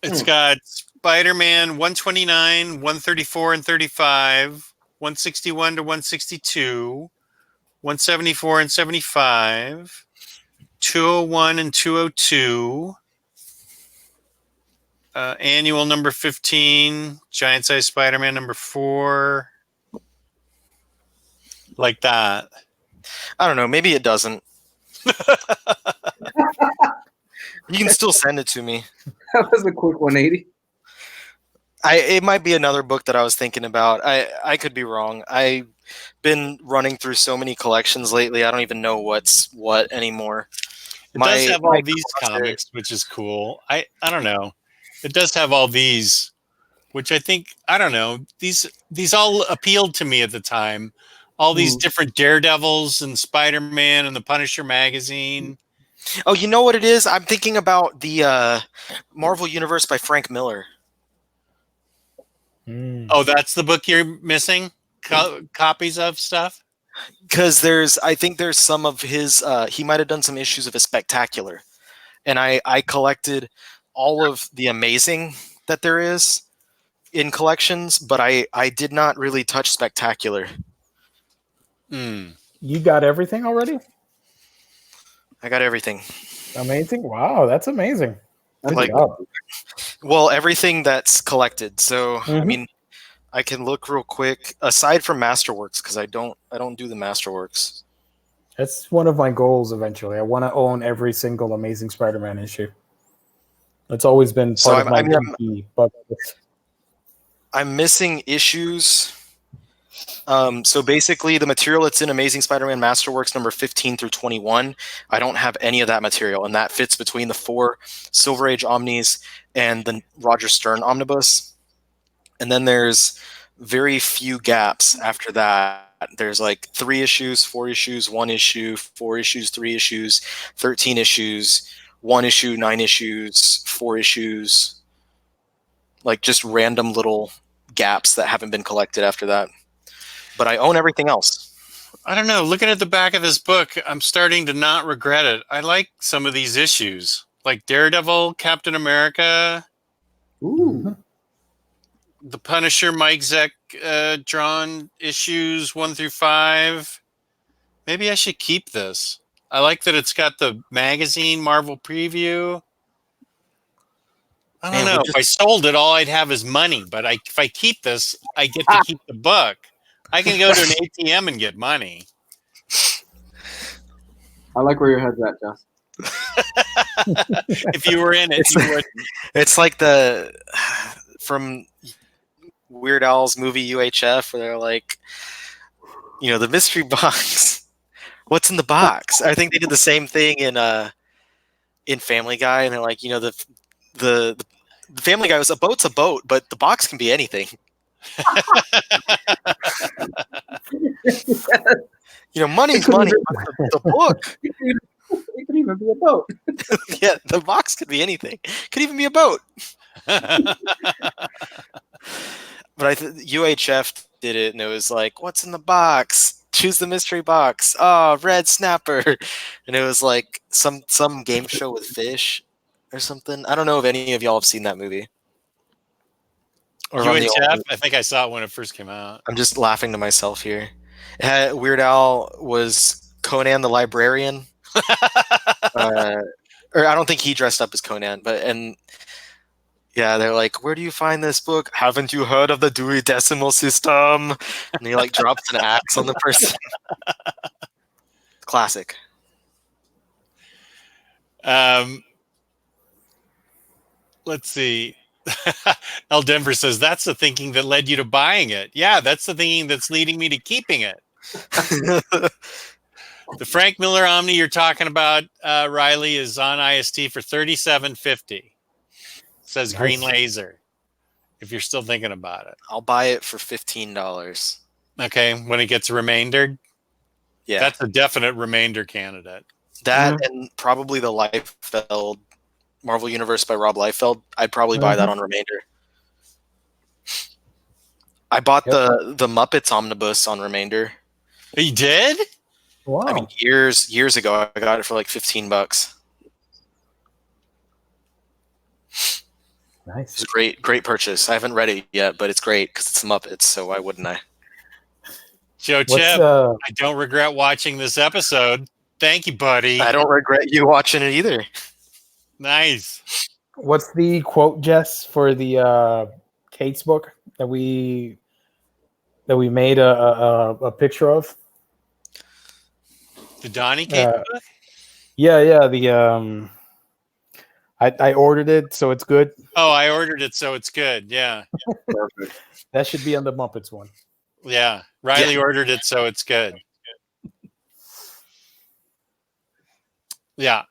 It's got Spider-Man 129, 134 and 35, 161 to 162, 174 and 75, 201 and 202, annual number 15, giant size Spider-Man number 4, like that. I don't know. Maybe it doesn't. You can still send it to me. That was a quick 180. It might be another book that I was thinking about. I could be wrong. I've been running through so many collections lately. I don't even know what's what anymore. It does have all these comics, which is cool. I don't know. It does have all these, which I think, I don't know. These all appealed to me at the time. All these different Daredevils and Spider-Man and the Punisher magazine. Oh, you know what it is? I'm thinking about the Marvel Universe by Frank Miller. Oh, that's the book you're missing? Copies of stuff? Because I think there's some of his, he might have done some issues of a Spectacular. And I collected all of the Amazing that there is in collections, but I did not really touch Spectacular. You got everything already? I got everything. Amazing. Wow, that's amazing. Like, well, everything that's collected. So, I mean, I can look real quick, aside from Masterworks, because I don't do the Masterworks. That's one of my goals eventually. I want to own every single Amazing Spider-Man issue. It's always been part of my bucket list. I'm missing issues. So basically, the material that's in Amazing Spider-Man Masterworks number 15 through 21, I don't have any of that material, and that fits between the 4 Silver Age Omnis and the Roger Stern Omnibus. And then there's very few gaps after that. There's like 3 issues, 4 issues, 1 issue, 4 issues, 3 issues, 13 issues, 1 issue, 9 issues, 4 issues, like just random little gaps that haven't been collected after that. But I own everything else. I don't know. Looking at the back of this book, I'm starting to not regret it. I like some of these issues, like Daredevil, Captain America, the Punisher, Mike Zeck drawn issues 1 through 5. Maybe I should keep this. I like that it's got the magazine Marvel preview. I don't know. If I sold it, all I'd have is money. But if I keep this, I get to keep the book. I can go to an ATM and get money. I like where your head's at, Josh. If you were in it, you would. It's like from Weird Al's movie UHF, where they're like, the mystery box. What's in the box? I think they did the same thing in Family Guy, and they're like, the Family Guy was a boat's a boat, but the box can be anything. Money's money. The book. It could even be a boat. Yeah, the box could be anything. Could even be a boat. But UHF did it, and it was like, "What's in the box? Choose the mystery box. Oh, red snapper." And it was like some game show with fish or something. I don't know if any of y'all have seen that movie. Or UHF? I think I saw it when it first came out. I'm just laughing to myself here. Weird Al was Conan the Librarian. Or I don't think he dressed up as Conan, yeah, they're like, "Where do you find this book? Haven't you heard of the Dewey Decimal System?" And he like drops an axe on the person. Classic. Let's see. El Denver says, that's the thinking that led you to buying it. Yeah, that's the thinking that's leading me to keeping it. The Frank Miller Omni you're talking about, Ryley, is on IST for $37.50. Says nice. Green Laser. If you're still thinking about it, I'll buy it for $15. Okay, when it gets remaindered. Yeah, that's a definite remainder candidate. That and probably the Liefeld Marvel Universe by Rob Liefeld. I'd probably buy that on remainder. I bought the Muppets Omnibus on remainder. You did? Wow. I mean, years ago, I got it for like $15. Nice. It's a great purchase. I haven't read it yet, but it's great because it's Muppets, so why wouldn't I? Joe Chip, I don't regret watching this episode. Thank you, buddy. I don't regret you watching it either. Nice. What's the quote, Jess, for the Kate's book that we made a picture of? The Donnie Kate book? Yeah. The I ordered it, so it's good. Oh, I ordered it, so it's good. Yeah. Perfect. That should be on the Muppets one. Yeah. Ryley ordered it, so it's good. Yeah.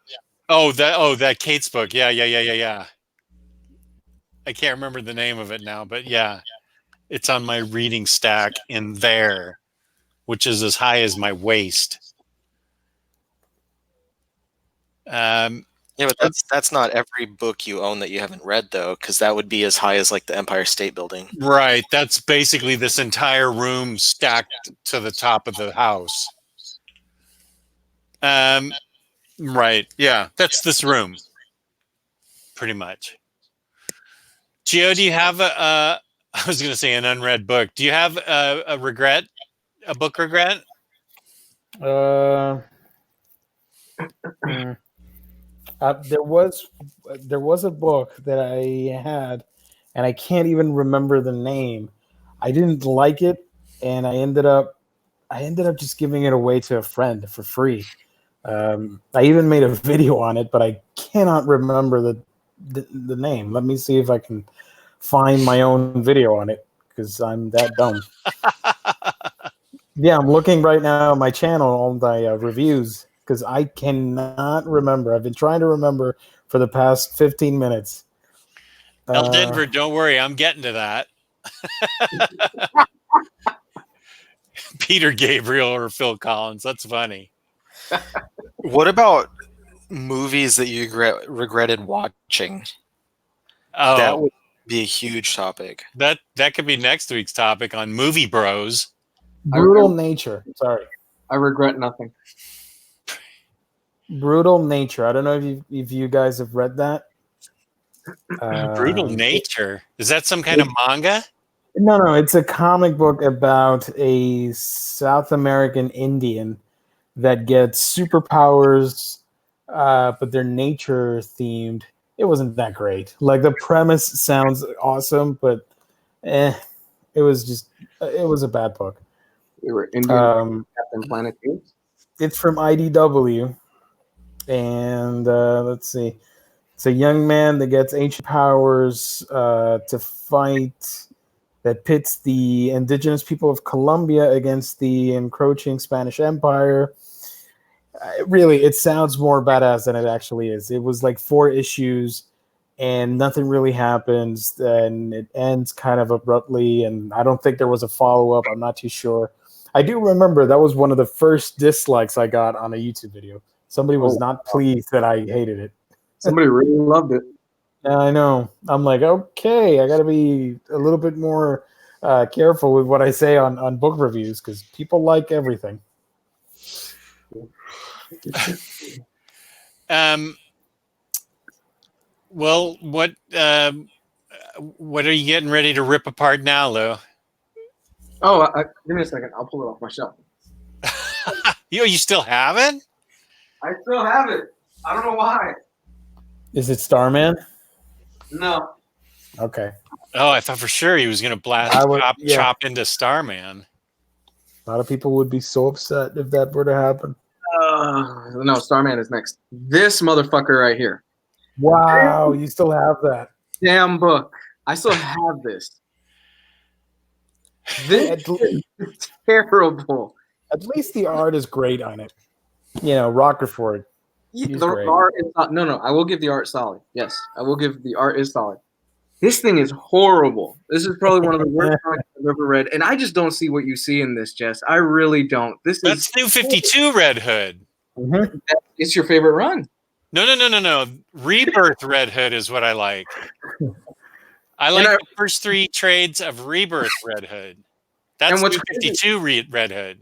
Oh, that Kate's book. Yeah. I can't remember the name of it now, but yeah. It's on my reading stack in there, which is as high as my waist. Yeah, but that's not every book you own that you haven't read, though, because that would be as high as like the Empire State Building. Right. That's basically this entire room stacked to the top of the house. Right. Yeah. That's this room. Pretty much. Gio, do you have I was going to say an unread book. Do you have a book regret? There was a book that I had, and I can't even remember the name. I didn't like it, and I ended up just giving it away to a friend for free. I even made a video on it, but I cannot remember the name. Let me see if I can find my own video on it, because I'm that dumb. Yeah, I'm looking right now at my channel on my reviews, because I cannot remember. I've been trying to remember for the past 15 minutes. El Denver, don't worry, I'm getting to that. Peter Gabriel or Phil Collins. That's funny. What about movies that you regretted watching? Oh, that would be a huge topic. That could be next week's topic on Movie Bros. Brutal Nature. Sorry. I regret nothing. Brutal Nature. I don't know if you guys have read that. Brutal Nature. Is that some kind of manga? No. It's a comic book about a South American Indian that gets superpowers, but they're nature themed. It wasn't that great. Like, the premise sounds awesome, but it was a bad book. We were Indian Captain Planet Games. It's from IDW. And let's see. It's a young man that gets ancient powers to fight, that pits the indigenous people of Colombia against the encroaching Spanish Empire. It sounds more badass than it actually is. It was like 4 issues, and nothing really happens, and it ends kind of abruptly, and I don't think there was a follow-up. I'm not too sure. I do remember that was one of the first dislikes I got on a YouTube video. Somebody was not pleased that I hated it. Somebody really loved it. I know. I'm like, okay, I got to be a little bit more careful with what I say on book reviews, because people like everything. Well, what are you getting ready to rip apart now, Lou? Oh, give me a second. I'll pull it off my shelf. You still have it? I still have it. I don't know why. Is it Starman? No. Okay. Oh, I thought for sure he was going to chop into Starman. A lot of people would be so upset if that were to happen. No, Starman is next. This motherfucker right here. Wow, you still have that. Damn book. I still have this. This is terrible. At least the art is great on it. Rockerford. The art is not, no. I will give the art solid. Yes, I will give the art is solid. This thing is horrible. This is probably one of the worst comics I've ever read, and I just don't see what you see in this, Jess. I really don't. That's New 52 Red Hood. Mm-hmm. It's your favorite run. No. Rebirth Red Hood is what I like. I like the first 3 trades of Rebirth Red Hood. That's New 52 Red Hood.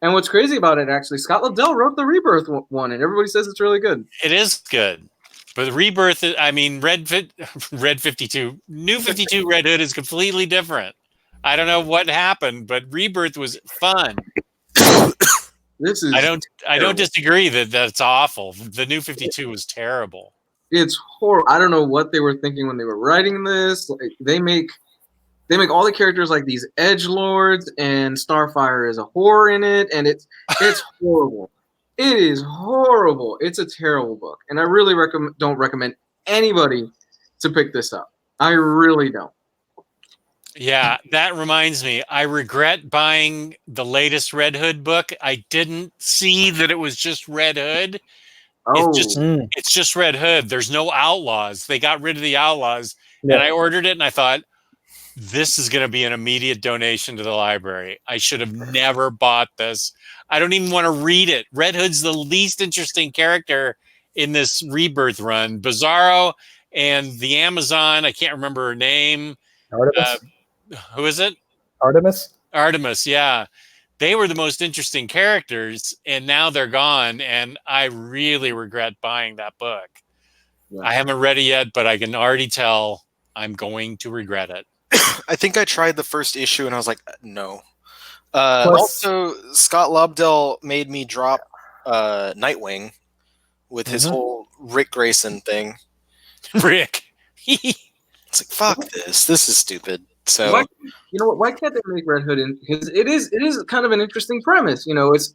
And what's crazy about it, actually, Scott Lobdell wrote the Rebirth one, and everybody says it's really good. It is good. But Rebirth, I mean, Red 52, New 52 Red Hood is completely different. I don't know what happened, but Rebirth was fun. This is I don't disagree that that's awful. The New 52 was terrible. It's horrible. I don't know what they were thinking when they were writing this. Like, they make all the characters like these edgelords, and Starfire is a whore in it, and it's horrible. It is horrible. It's a terrible book, and I really don't recommend anybody to pick this up. I really don't. Yeah, that reminds me. I regret buying the latest Red Hood book. I didn't see that it was just Red Hood. Oh, It's just Red Hood. There's no outlaws. They got rid of the outlaws. Yeah. And I ordered it and I thought, this is going to be an immediate donation to the library. I should have never bought this. I don't even want to read it. Red Hood's the least interesting character in this Rebirth run. Bizarro and the Amazon, I can't remember her name. Artemis. Who is it? Artemis, yeah. They were the most interesting characters, and now they're gone, and I really regret buying that book. Yeah. I haven't read it yet, but I can already tell I'm going to regret it. I think I tried the first issue, and I was like, no. Also, Scott Lobdell made me drop Nightwing with his whole Rick Grayson thing. Rick. It's like, fuck this. This is stupid. So you know what? Why can't they make Red Hood? Because it is kind of an interesting premise. You know, it's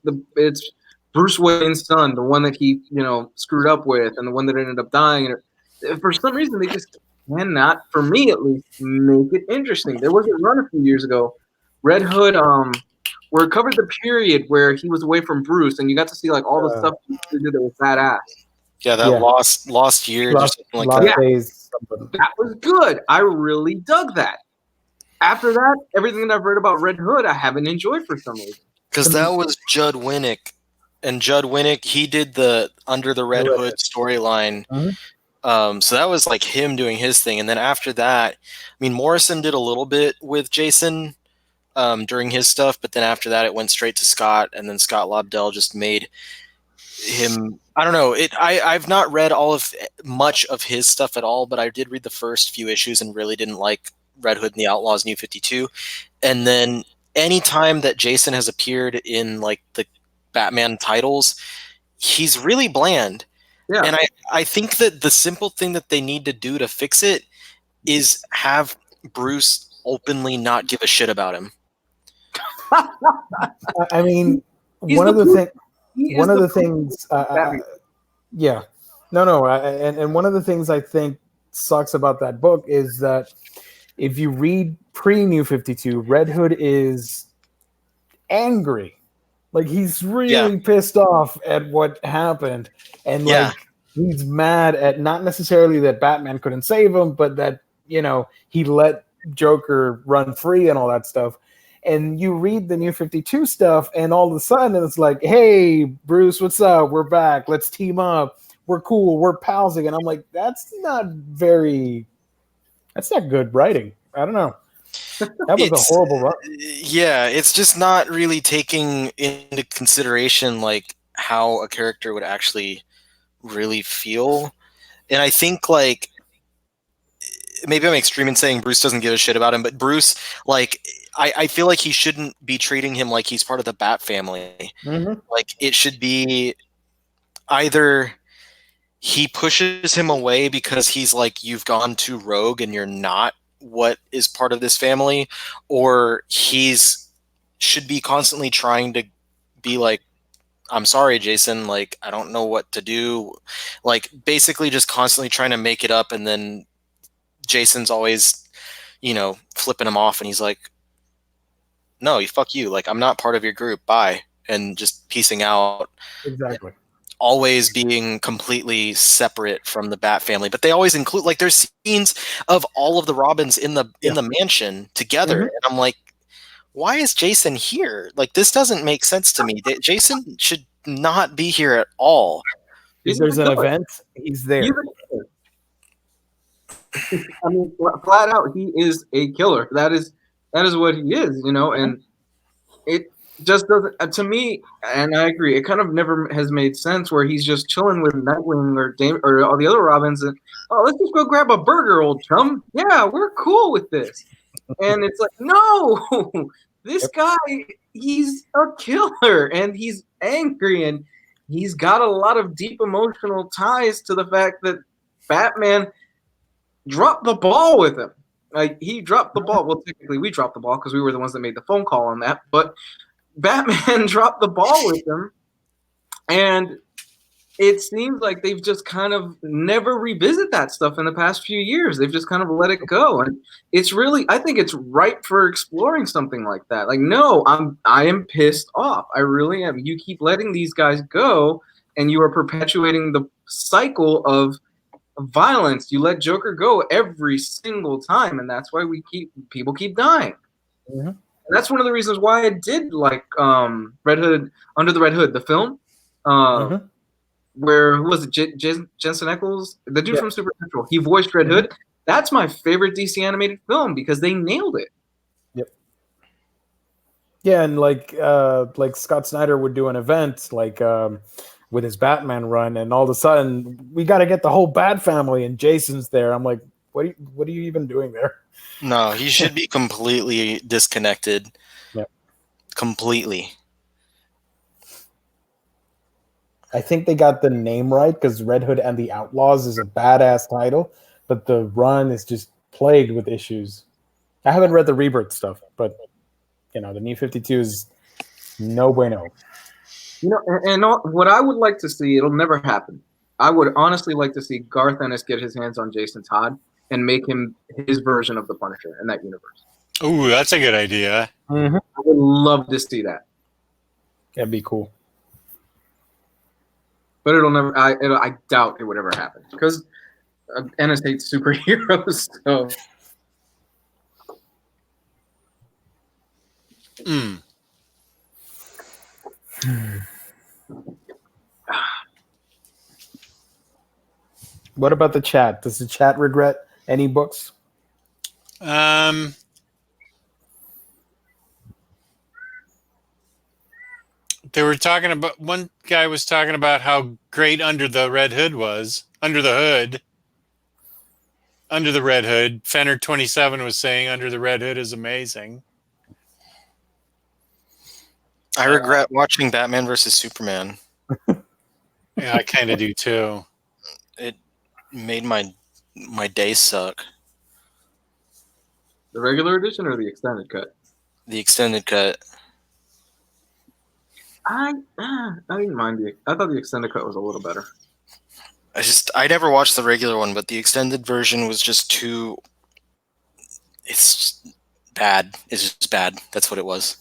Bruce Wayne's son, the one that he screwed up with, and the one that ended up dying. And for some reason, they just cannot, for me at least, make it interesting. There was a run a few years ago, Red Hood, where it covered the period where he was away from Bruce, and you got to see like all the stuff he did that was badass. Yeah, that lost year, or something like that. Days. That was good. I really dug that. After that, everything that I've read about Red Hood, I haven't enjoyed for some reason. Because that was Judd Winnick. And Judd Winnick, he did the Under the Red Hood storyline. So that was like him doing his thing. And then after that, I mean, Morrison did a little bit with Jason during his stuff. But then after that, it went straight to Scott. And then Scott Lobdell just made him... I don't know. I've not read much of his stuff at all. But I did read the first few issues and really didn't like Red Hood and the Outlaws New 52. And then anytime that Jason has appeared in like the Batman titles, he's really bland. Yeah. And I think that the simple thing that they need to do to fix it is have Bruce openly not give a shit about him. I mean, one of the things and one of the things I think sucks about that book is that if you read pre-New 52, Red Hood is angry. Like, he's really pissed off at what happened. And, like, he's mad at not necessarily that Batman couldn't save him, but that, he let Joker run free and all that stuff. And you read the New 52 stuff, and all of a sudden it's like, hey, Bruce, what's up? We're back. Let's team up. We're cool. We're pals again. I'm like, that's not good writing. I don't know. That was a horrible run. Yeah, it's just not really taking into consideration like how a character would actually really feel. And I think like maybe I'm extreme in saying Bruce doesn't give a shit about him, but Bruce, like, I feel like he shouldn't be treating him like he's part of the Bat family. Like, it should be either he pushes him away because he's like, you've gone too rogue and you're not what is part of this family, or should be constantly trying to be like, I'm sorry, Jason, like, I don't know what to do. Like, basically just constantly trying to make it up, and then Jason's always, flipping him off, and he's like, no, fuck you. Like, I'm not part of your group. Bye. And just piecing out. Exactly. Always being completely separate from the Bat family. But they always include, like, there's scenes of all of the Robins in the mansion together. And I'm like, why is Jason here? Like, this doesn't make sense to me. Jason should not be here at all. If there's an event, he's there. I mean, flat out, he is a killer. That is what he is, and just doesn't to me, and I agree. It kind of never has made sense where he's just chilling with Nightwing or all the other Robins, and let's just go grab a burger, old chum. Yeah, we're cool with this. And it's like, no, this guy, he's a killer, and he's angry, and he's got a lot of deep emotional ties to the fact that Batman dropped the ball with him. Like, he dropped the ball. Well, technically, we dropped the ball because we were the ones that made the phone call on that. But Batman dropped the ball with him, and it seems like they've just kind of never revisit that stuff in the past few years. They've just kind of let it go, and it's really, I think it's ripe for exploring something like that. Like, no, I am pissed off. I really am. You keep letting these guys go, and you are perpetuating the cycle of violence. You let Joker go every single time, and that's why people keep dying. Mm-hmm. And that's one of the reasons why I did like Red Hood, Under the Red Hood, the film. Mm-hmm. Where who was it? Jensen Ackles, the dude from Supernatural. He voiced Red Hood. That's my favorite DC animated film because they nailed it. Yep. Yeah, and like Scott Snyder would do an event with his Batman run, and all of a sudden we got to get the whole Bat family, and Jason's there. I'm like, what are you even doing there? No, he should be completely disconnected. Yep. Completely. I think they got the name right because Red Hood and the Outlaws is a badass title, but the run is just plagued with issues. I haven't read the Rebirth stuff, but the New 52 is no bueno. And what I would like to see, it'll never happen. I would honestly like to see Garth Ennis get his hands on Jason Todd and make him his version of the Punisher in that universe. Ooh, that's a good idea. Mm-hmm. I would love to see that. That'd be cool. But it'll never. I doubt it would ever happen because Ennis hates superheroes. So. What about the chat? Does the chat regret any books? They were talking about, one guy was talking about how great Under the Red Hood was. Under the Red Hood. Fenner 27 was saying Under the Red Hood is amazing. I regret watching Batman versus Superman. Yeah, I kind of do too. It made my day suck. The regular edition or the extended cut? The extended cut. I didn't mind I thought the extended cut was a little better. I never watched the regular one, but the extended version was just too. It's bad. It's just bad. That's what it was.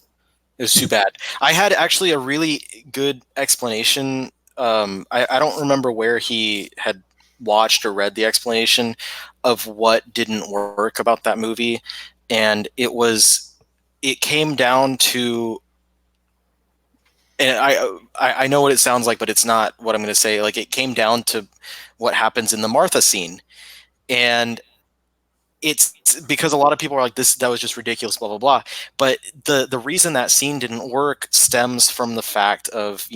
It was too bad. I had actually a really good explanation. I don't remember where he had watched or read the explanation of what didn't work about that movie, and it came down to. And I know what it sounds like, but it's not what I'm going to say. Like, it came down to what happens in the Martha scene, and it's because a lot of people are like, that was just ridiculous, blah blah blah. But the reason that scene didn't work stems from the fact of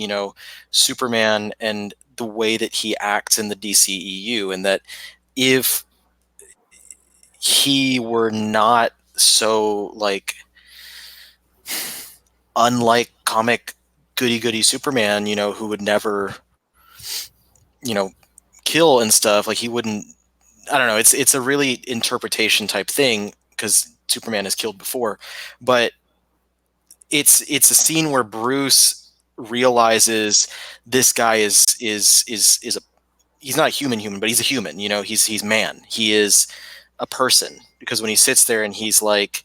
Superman and the way that he acts in the DCEU, and that if he were not so unlike comic goody Superman, who would never, kill and stuff, like he wouldn't, I don't know. It's a really interpretation type thing because Superman has killed before, but it's a scene where Bruce realizes this guy is he's not a human, but he's a human, he's man. He is a person, because when he sits there and he's like,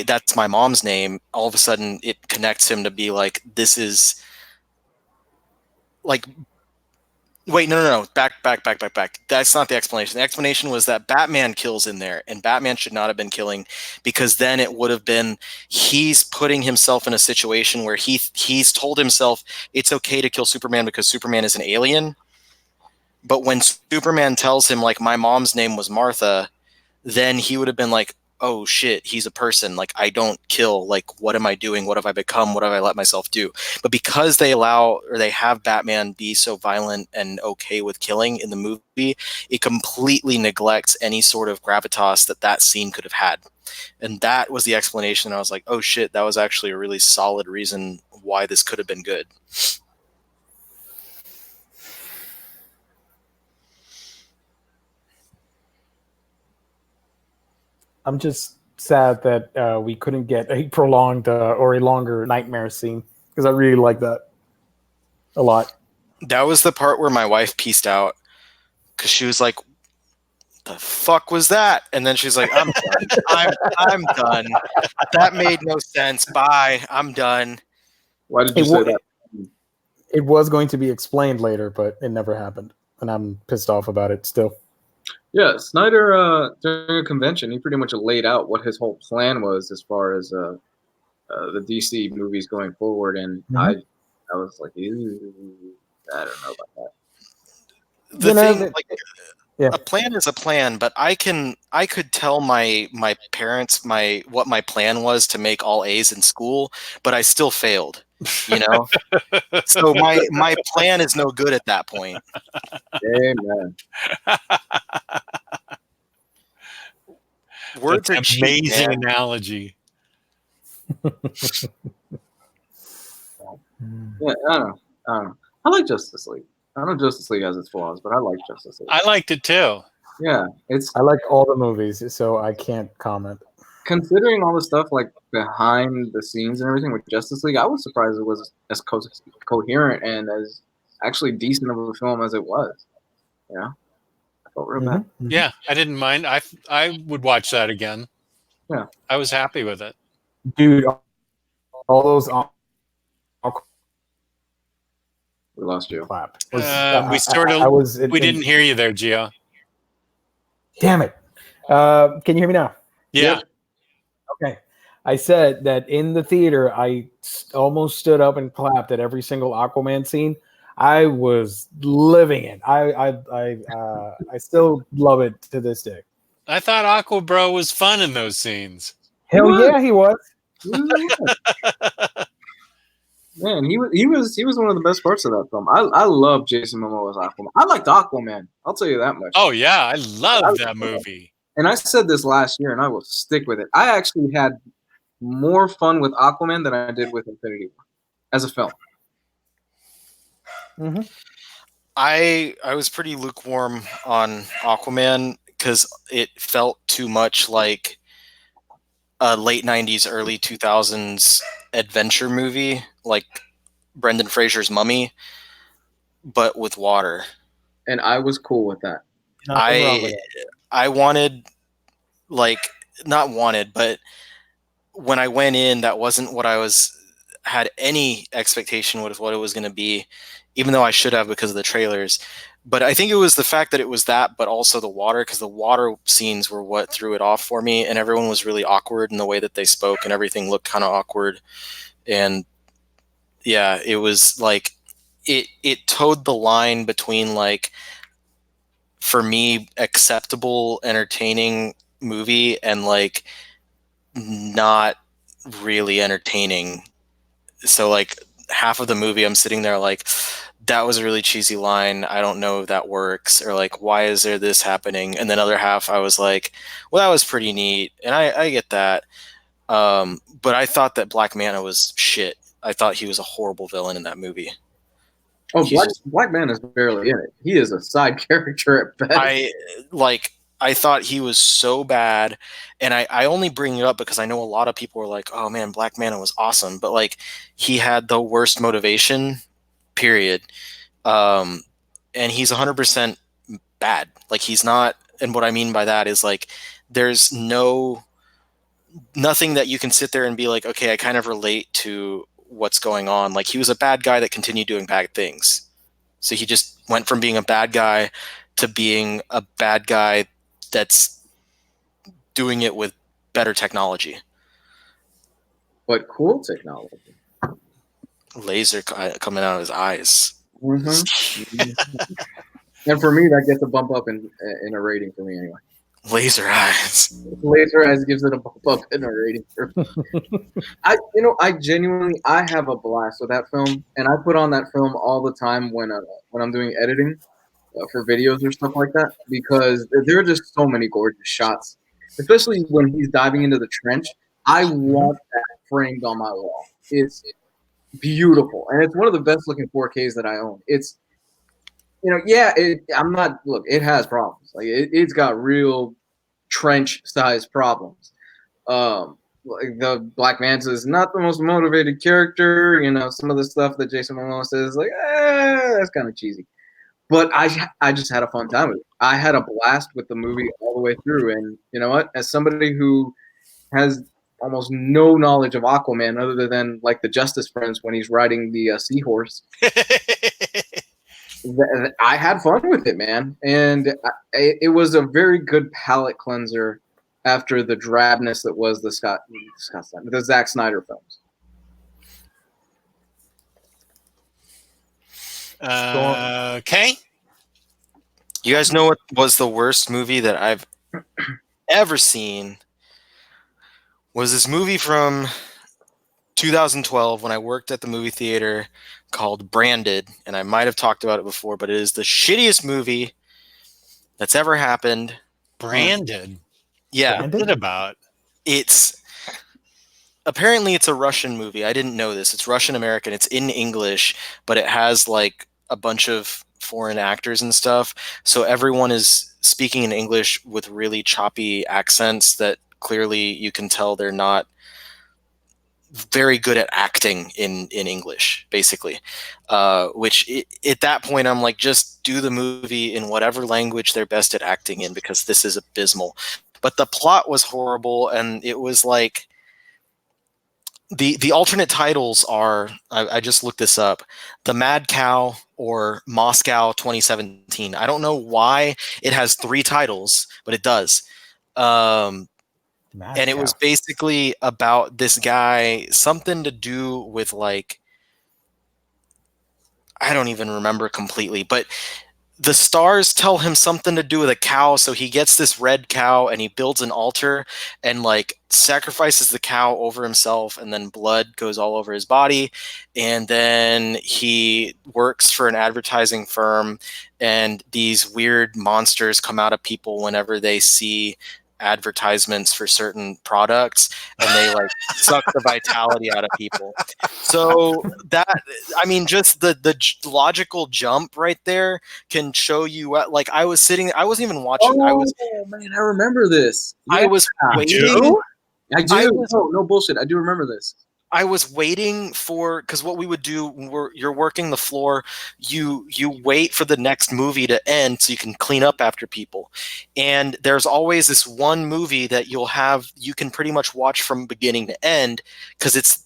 that's my mom's name, all of a sudden it connects him to be like, this is like, wait, no, back. That's not the explanation. The explanation was that Batman kills in there, and Batman should not have been killing, because then it would have been, he's putting himself in a situation where he's told himself it's okay to kill Superman because Superman is an alien. But when Superman tells him, like, my mom's name was Martha, then he would have been like, oh shit, he's a person. Like, I don't kill. Like, what am I doing? What have I become? What have I let myself do? But because they have Batman be so violent and okay with killing in the movie, it completely neglects any sort of gravitas that scene could have had. And that was the explanation. I was like, oh shit, that was actually a really solid reason why this could have been good. I'm just sad that we couldn't get a prolonged or a longer nightmare scene, because I really like that a lot. That was the part where my wife pieced out, because she was like, the fuck was that? And then she's like, I'm done. I'm done. That made no sense. Bye. I'm done. Why did you say that? It was going to be explained later, but it never happened. And I'm pissed off about it still. Yeah, Snyder, during a convention, he pretty much laid out what his whole plan was as far as the DC movies going forward. And I was like, ew, I don't know about that. The thing, a plan is a plan, but I could tell my parents what my plan was to make all A's in school, but I still failed, you know? So my plan is no good at that point. Amen. Words are cheap, amazing man. analogy. Yeah, I don't know. I like Justice League. I know Justice League has its flaws, but I like Justice League. I liked it too. Yeah, I like all the movies, so I can't comment. Considering all the stuff like behind the scenes and everything with Justice League, I was surprised it was as coherent and as actually decent of a film as it was. Yeah, I felt real bad. Yeah, I didn't mind. I would watch that again. Yeah, I was happy with it. Dude, all those we lost you. clap. We didn't hear you there, Gio. Damn it. Can you hear me now? Yeah. Okay. I said that in the theater, I almost stood up and clapped at every single Aquaman scene. I was living it. I still love it to this day. I thought Aquabro was fun in those scenes. Hell yeah, he was. Man, he was one of the best parts of that film. I love Jason Momoa's Aquaman. I liked Aquaman. I'll tell you that much. Oh yeah, I loved that movie. And I said this last year, and I will stick with it. I actually had more fun with Aquaman than I did with Infinity War as a film. Mm-hmm. I was pretty lukewarm on Aquaman because it felt too much like a late 90s, early 2000s adventure movie, like Brendan Fraser's Mummy, but with water. And I was cool with that. I wanted, like, not wanted, but when I went in, that wasn't what I had any expectation with what it was going to be, even though I should have because of the trailers. But I think it was the fact that it was that, but also the water, because the water scenes were what threw it off for me, and everyone was really awkward in the way that they spoke, and everything looked kind of awkward. And yeah, it was like it towed the line between, like, for me, acceptable, entertaining movie and like not really entertaining. So like half of the movie I'm sitting there like, that was a really cheesy line, I don't know if that works, or like, why is there this happening? And then other half I was like, well, that was pretty neat, and I get that. But I thought that Black Manta was shit. I thought he was a horrible villain in that movie. Oh, Black Man is barely in it. He is a side character at best. I thought he was so bad, and I only bring it up because I know a lot of people were like, oh man, Black Manta was awesome, but like he had the worst motivation, period. And he's 100% bad. Like he's not, and what I mean by that is like there's nothing that you can sit there and be like, okay, I kind of relate to what's going on. Like he was a bad guy that continued doing bad things. So he just went from being a bad guy to being a bad guy that's doing it with better technology. But cool technology. Laser coming out of his eyes. Mm-hmm. And for me, that gets a bump up in a rating for me anyway. Laser eyes. Laser Eyes gives it a bump up in our rating. I genuinely, I have a blast with that film, and I put on that film all the time when I'm doing editing for videos or stuff like that, because there are just so many gorgeous shots, especially when he's diving into the trench. I want that framed on my wall. It's beautiful, and it's one of the best looking 4Ks that I own. It's I'm not look. It has problems. Like it's got real trench size problems. Like the Black Manta is not the most motivated character. Some of the stuff that Jason Momoa says, like, that's kind of cheesy. But I just had a fun time with it. I had a blast with the movie all the way through. And you know what? As somebody who has almost no knowledge of Aquaman other than like the Justice Friends when he's riding the seahorse, I had fun with it, man. And it was a very good palate cleanser after the drabness that was the Zack Snyder films. Okay. You guys know what was the worst movie that I've ever seen? Was this movie from 2012 when I worked at the movie theater called Branded, and I might have talked about it before, but it is the shittiest movie that's ever happened. Branded. Yeah. What's it about? Apparently it's a Russian movie. I didn't know this. It's Russian American. It's in English, but it has like a bunch of foreign actors and stuff. So everyone is speaking in English with really choppy accents that clearly you can tell they're not very good at acting in English, basically. Which at that point I'm like, just do the movie in whatever language they're best at acting in, because this is abysmal. But the plot was horrible, and it was like the alternate titles are, I just looked this up, The Mad Cow or Moscow 2017. I don't know why it has 3 titles, but it does. And it was basically about this guy, something to do with like, I don't even remember completely, but the stars tell him something to do with a cow, so he gets this red cow and he builds an altar and like sacrifices the cow over himself, and then blood goes all over his body. And then he works for an advertising firm, and these weird monsters come out of people whenever they see advertisements for certain products, and they like suck the vitality out of people. So that, I mean, just the logical jump right there can show you what, like, I wasn't even watching. Man, I remember this. Yeah. I was waiting. I do. No bullshit. I do remember this. I was waiting for, because what we would do when you're working the floor, you wait for the next movie to end so you can clean up after people. And there's always this one movie that you can pretty much watch from beginning to end, because it's,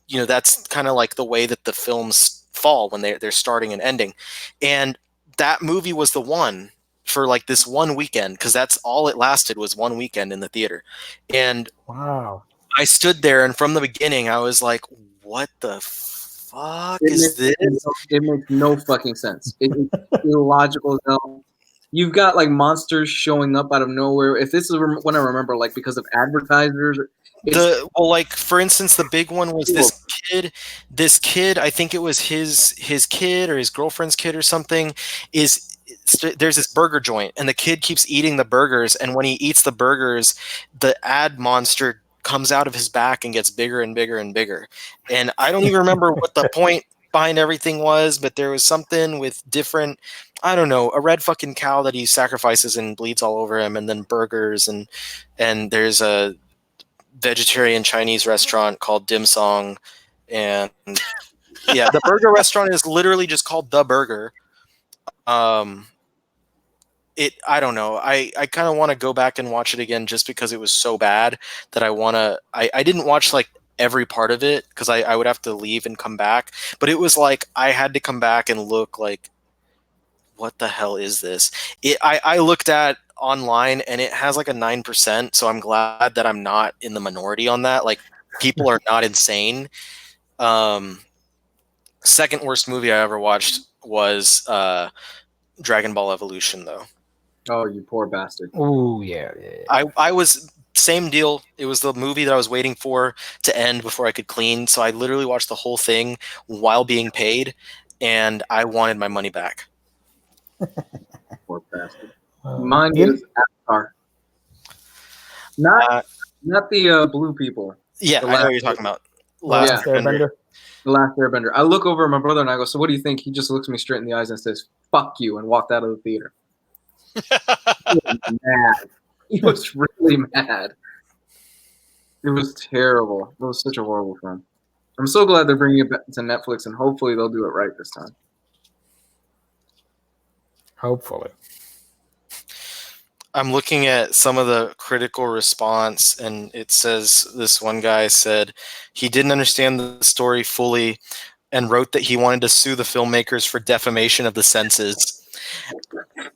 that's kind of like the way that the films fall when they're starting and ending. And that movie was the one for like this one weekend, because that's all it lasted, was one weekend in the theater. And wow. I stood there, and from the beginning, I was like, what the fuck is this? It makes no fucking sense. It's illogical as hell. You've got like monsters showing up out of nowhere. If this is what I remember, like because of advertisers. Like for instance, the big one was this kid. This kid, I think it was his kid or his girlfriend's kid or something. There's this burger joint, and the kid keeps eating the burgers, and when he eats the burgers, the ad monster comes out of his back and gets bigger and bigger and bigger. And I don't even remember what the point behind everything was, but there was something with different, I don't know, a red fucking cow that he sacrifices and bleeds all over him, and then burgers, and there's a vegetarian Chinese restaurant called Dim Song, and yeah, the burger restaurant is literally just called The Burger. I don't know. I kind of want to go back and watch it again, just because it was so bad that I didn't watch like every part of it, because I would have to leave and come back. But it was like I had to come back and look like, what the hell is this? I looked at online, and it has like a 9%. So I'm glad that I'm not in the minority on that. Like, people are not insane. Second worst movie I ever watched was Dragon Ball Evolution, though. Oh, you poor bastard. Oh yeah. I was same deal. It was the movie that I was waiting for to end before I could clean. So I literally watched the whole thing while being paid, and I wanted my money back. Poor bastard. Mine Yeah. is Avatar. Not the blue people. Yeah, The I know what last- you're talking about. Last Yeah. Airbender. The Last Airbender. I look over at my brother and I go, "So what do you think?" He just looks me straight in the eyes and says, "Fuck you," and walked out of the theater. He was mad. He was really mad. It was terrible. It was such a horrible film. I'm so glad they're bringing it back to Netflix, and hopefully they'll do it right this time. Hopefully. I'm looking at some of the critical response, and it says this one guy said he didn't understand the story fully and wrote that he wanted to sue the filmmakers for defamation of the senses.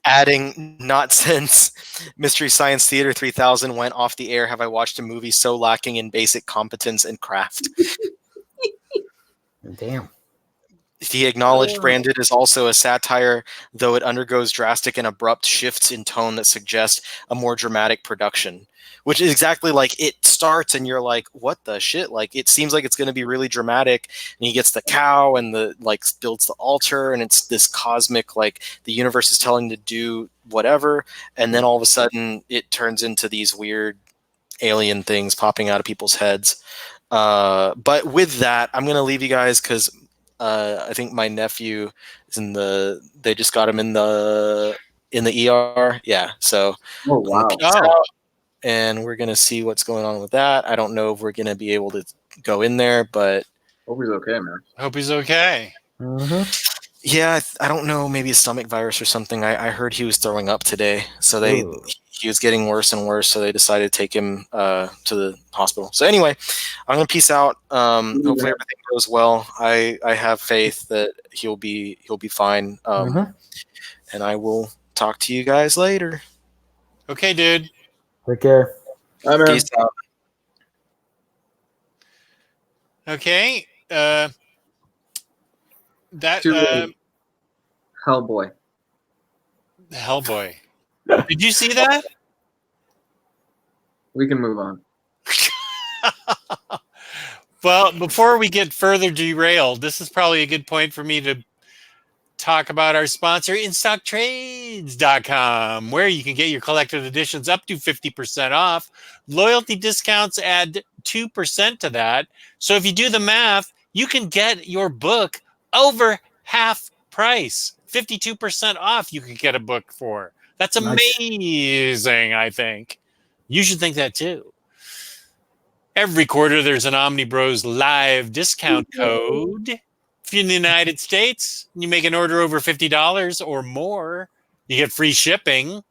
Adding, not since Mystery Science Theater 3000 went off the air have I watched a movie so lacking in basic competence and craft. Damn. He acknowledged Branded is also a satire, though it undergoes drastic and abrupt shifts in tone that suggest a more dramatic production. Which is exactly like it starts and you're like, what the shit? Like it seems like it's going to be really dramatic, and he gets the cow and the like builds the altar, and it's this cosmic, like the universe is telling to do whatever, and then all of a sudden it turns into these weird alien things popping out of people's heads. But with that, I'm going to leave you guys because I think my nephew is they just got him in the ER. Yeah. So Oh wow! and we're going to see what's going on with that. I don't know if we're going to be able to go in there, but Hope he's okay, man. Hope he's okay. Mm-hmm. yeah, I don't know, maybe a stomach virus or something. I heard he was throwing up today, so he was getting worse and worse, so they decided to take him to the hospital. So anyway, I'm gonna peace out. Hopefully everything goes well. I have faith that he'll be fine. And I will talk to you guys later. Okay, dude. Take care. Bye, man. Peace out. Okay. That Hellboy. Hellboy. Did you see that? We can move on. Well, before we get further derailed, this is probably a good point for me to talk about our sponsor, InStockTrades.com, where you can get your collected editions up to 50% off. Loyalty discounts add 2% to that. So if you do the math, you can get your book over half price. 52% off you can get a book for. That's amazing, I think. You should think that too. Every quarter, there's an Omniboslive discount code. If you're in the United States, you make an order over $50 or more, you get free shipping,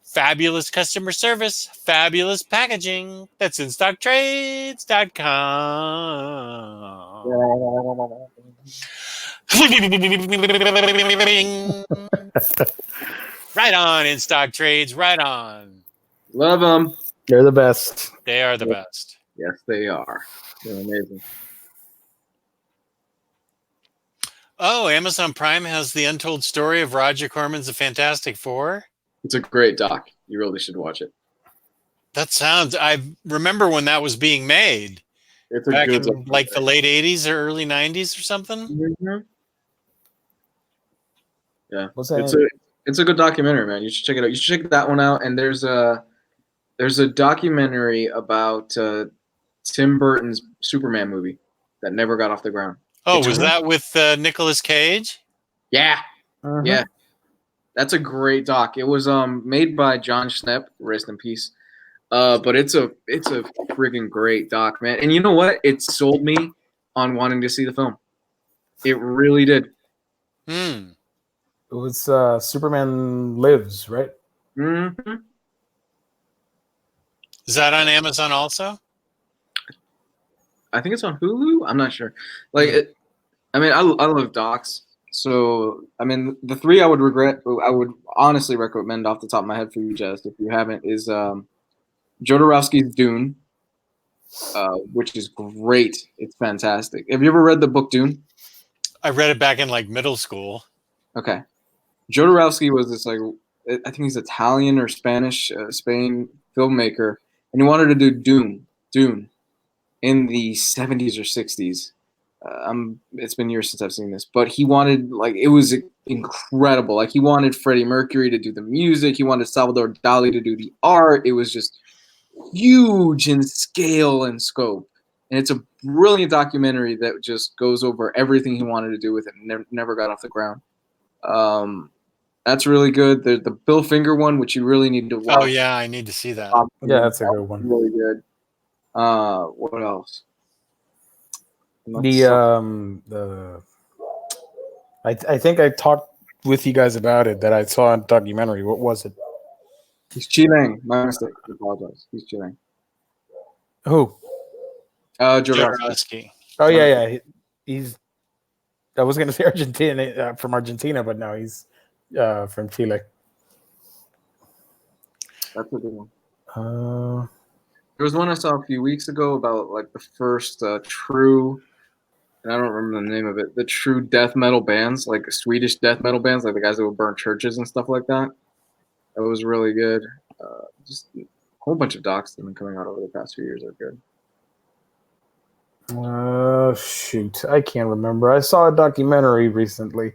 fabulous customer service, fabulous packaging. That's InStockTrades.com. Right on, In Stock Trades. Right on. Love them. They're the best. They are the best. Yes, they are. They're amazing. Oh, Amazon Prime has the untold story of Roger Corman's The Fantastic Four. It's a great doc. You really should watch it. That sounds. I remember when that was being made. It's a Back good in like the late 80s or early 90s or something. Mm-hmm. Yeah, What's that? it's a good documentary, man. You should check it out. You should check that one out. And there's a documentary about Tim Burton's Superman movie that never got off the ground. Oh, was that with Nicolas Cage? Yeah, Mhm. yeah. That's a great doc. It was made by John Schnepp, rest in peace. But it's a freaking great doc, man. And you know what? It sold me on wanting to see the film. It really did. Hmm. It was Superman Lives, right? Mm-hmm. Is that on Amazon also? I think it's on Hulu. I'm not sure. I love docs. So, I mean, the three I would honestly recommend off the top of my head for you, Jess, if you haven't, is Jodorowsky's Dune, which is great. It's fantastic. Have you ever read the book Dune? I read it back in like middle school. Okay. Jodorowsky was this I think he's Italian or Spanish, Spain filmmaker, and he wanted to do Dune in the 70s or 60s. It's been years since I've seen this, but he wanted, like, it was incredible. Like, he wanted Freddie Mercury to do the music. He wanted Salvador Dali to do the art. It was just huge in scale and scope. And it's a brilliant documentary that just goes over everything he wanted to do with it and never got off the ground. That's really good. The Bill Finger one, which you really need to watch. Oh yeah, I need to see that. Yeah, that's a good one. Really good. What else? I think I talked with you guys about it, that I saw a documentary. What was it? He's Chilean. My mistake. I apologize. He's Chilean. Who? Jodorowsky. Oh yeah. He's. I was gonna say Argentina, from Argentina, but no, he's from Chile. That's a good one. There was one I saw a few weeks ago about, like, the first true, and I don't remember the name of it, the true death metal bands, like Swedish death metal bands, like the guys that would burn churches and stuff like that. That was really good. Just a whole bunch of docs that have been coming out over the past few years are good. Shoot, I can't remember. I saw a documentary recently.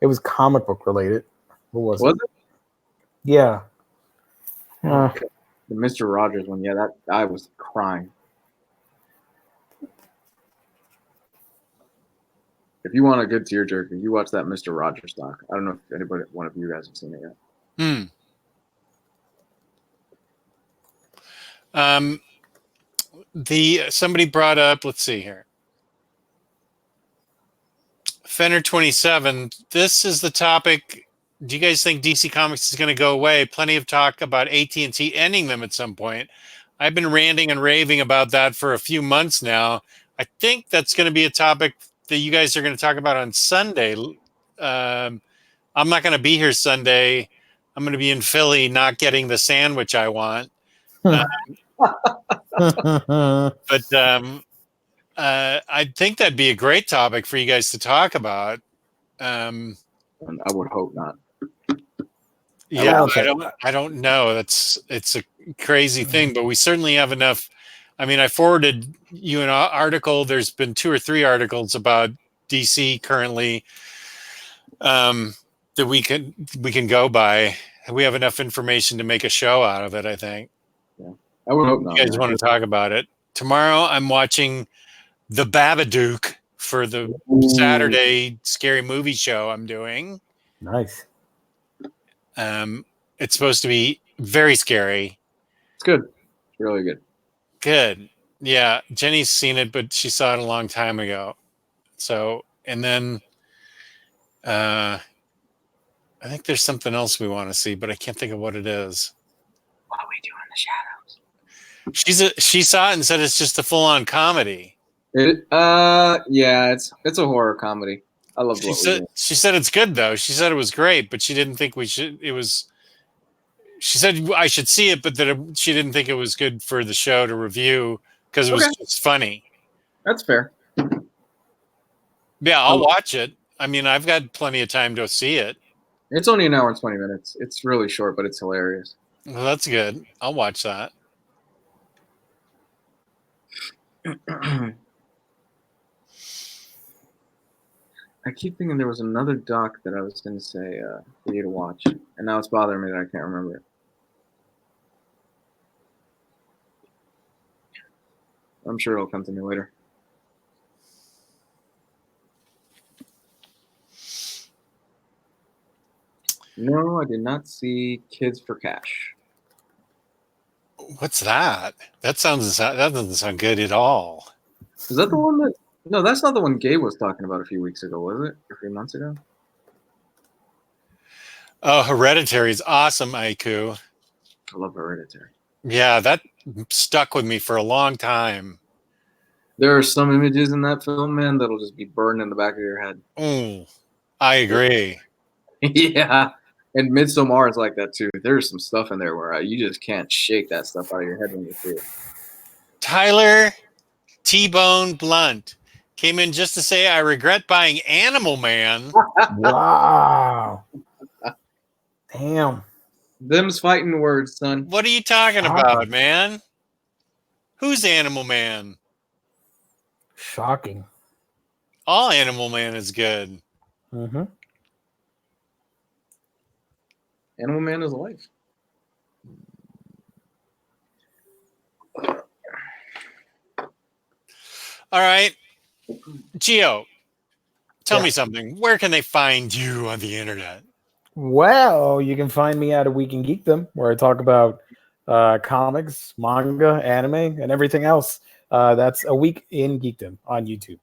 It was comic book related. What was it? Yeah. Okay. The Mr. Rogers one, yeah, that I was crying. If you want a good tearjerker, you watch that Mr. Rogers doc. I don't know if one of you guys have seen it yet. Somebody brought up, let's see here. Fenner 27. This is the topic. Do you guys think DC Comics is going to go away? Plenty of talk about AT&T ending them at some point. I've been ranting and raving about that for a few months now. I think that's going to be a topic that you guys are going to talk about on Sunday. I'm not going to be here Sunday. I'm going to be in Philly, not getting the sandwich I want. But I think that'd be a great topic for you guys to talk about. I would hope not. Yeah, I don't know. It's a crazy thing, but we certainly have enough. I mean, I forwarded you an article. There's been 2 or 3 articles about DC currently that we can go by. We have enough information to make a show out of it, I think. Yeah. I would hope not. You guys want to talk about it. Tomorrow I'm watching The Babadook for the Saturday scary movie show I'm doing. Nice. It's supposed to be very scary. It's good. It's really good. Good. Yeah. Jenny's seen it, but she saw it a long time ago. So, and then I think there's something else we want to see, but I can't think of what it is. What do we do in the shadows? She saw it and said it's just a full-on comedy. Yeah, it's a horror comedy. I love it. She said it's good though. She said it was great, but she didn't think we should. It was. She said I should see it, but that she didn't think it was good for the show to review because it was just funny. That's fair. Yeah, I'll watch it. I mean, I've got plenty of time to see it. It's only an hour and 20 minutes. It's really short, but it's hilarious. Well, that's good. I'll watch that. I keep thinking there was another doc that I was going to say for you to watch, and now it's bothering me that I can't remember it. I'm sure it'll come to me later. No, I did not see Kids for Cash. What's that? That doesn't sound good at all. Is that the one that? No, that's not the one Gabe was talking about a few weeks ago, was it? A few months ago? Oh, Hereditary is awesome, Aiku. I love Hereditary. Yeah, that stuck with me for a long time. There are some images in that film, man, that'll just be burned in the back of your head. I agree. Yeah. And Midsommar is like that, too. There's some stuff in there where you just can't shake that stuff out of your head when you see it. Tyler T-Bone Blunt came in just to say, I regret buying Animal Man. Wow. Damn. Them's fighting words, son. What are you talking Shocking. about, man? Who's Animal Man? Shocking. All Animal Man is good. Mm-hmm. Animal Man is life. All right. Gio, tell Yeah. me something. Where can they find you on the internet? Well, you can find me at A Week in Geekdom, where I talk about comics, manga, anime, and everything else. That's A Week in Geekdom on YouTube.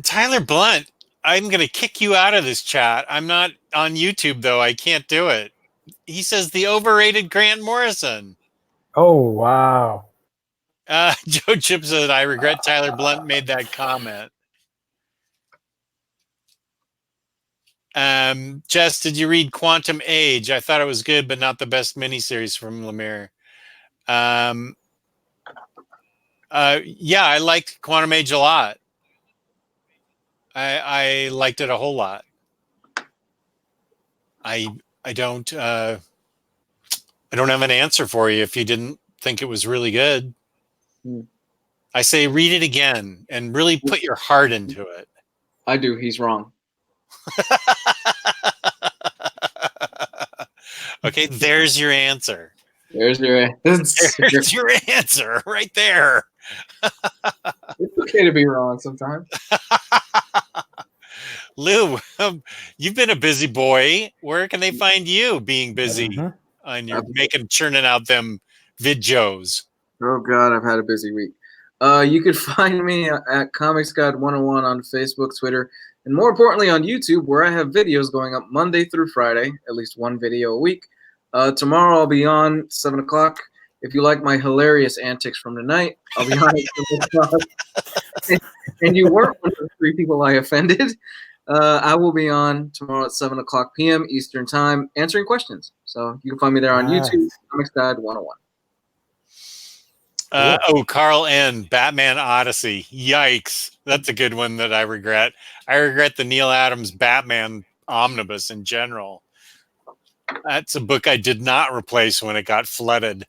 Tyler Blunt, I'm going to kick you out of this chat. I'm not on YouTube, though. I can't do it. He says the overrated Grant Morrison. Oh, wow. Joe Chip said, I regret Tyler Blunt made that comment. Jess, did you read Quantum Age? I thought it was good, but not the best miniseries from Lemire. Yeah, I liked Quantum Age a lot. I liked it a whole lot. I don't have an answer for you if you didn't think it was really good. I say read it again and really put your heart into it. I do. He's wrong. Okay, there's your answer. There's your There's your answer right there. It's okay to be wrong sometimes. Lou, you've been a busy boy. Where can they find you being busy on your churning out them vidjos? Oh God, I've had a busy week. You could find me at Comics Guide 101 on Facebook, Twitter, and more importantly on YouTube, where I have videos going up Monday through Friday, at least one video a week. Tomorrow I'll be on 7 o'clock. If you like my hilarious antics from tonight, I'll be on at 7 o'clock. And you weren't one of the 3 people I offended. I will be on tomorrow at 7 o'clock p.m. Eastern Time answering questions. So you can find me there on YouTube, Comics Guide 101. Carl N. Batman Odyssey. Yikes. That's a good one that I regret. I regret the Neil Adams Batman omnibus in general. That's a book I did not replace when it got flooded.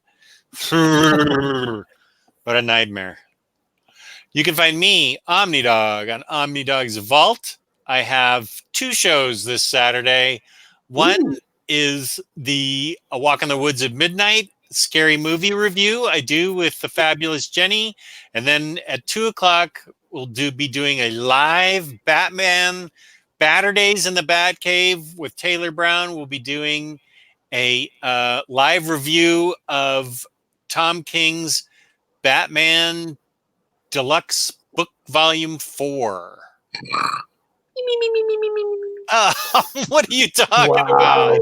What a nightmare. You can find me, Omnidog, on Omnidog's Vault. I have 2 shows this Saturday. One is the A Walk in the Woods at Midnight scary movie review I do with the fabulous Jenny. And then at 2 o'clock, we'll be doing a live Batman Batterdays in the Batcave with Taylor Brown. We'll be doing a live review of Tom King's Batman Deluxe Book Volume 4. What are you talking about?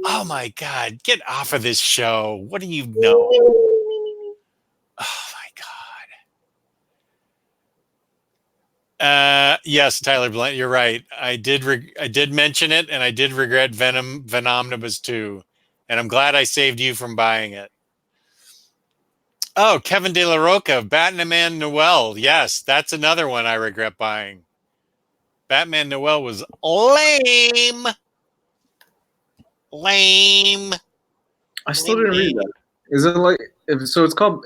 Oh my God, get off of this show. What do you know? Oh my God. Yes, Tyler Blunt, you're right. I did mention it, and I did regret Venomnibus 2. And I'm glad I saved you from buying it. Oh, Kevin De La Roca, Batman Noel. Yes, that's another one I regret buying. Batman Noel was lame. I still didn't read that. Is it like so? It's called.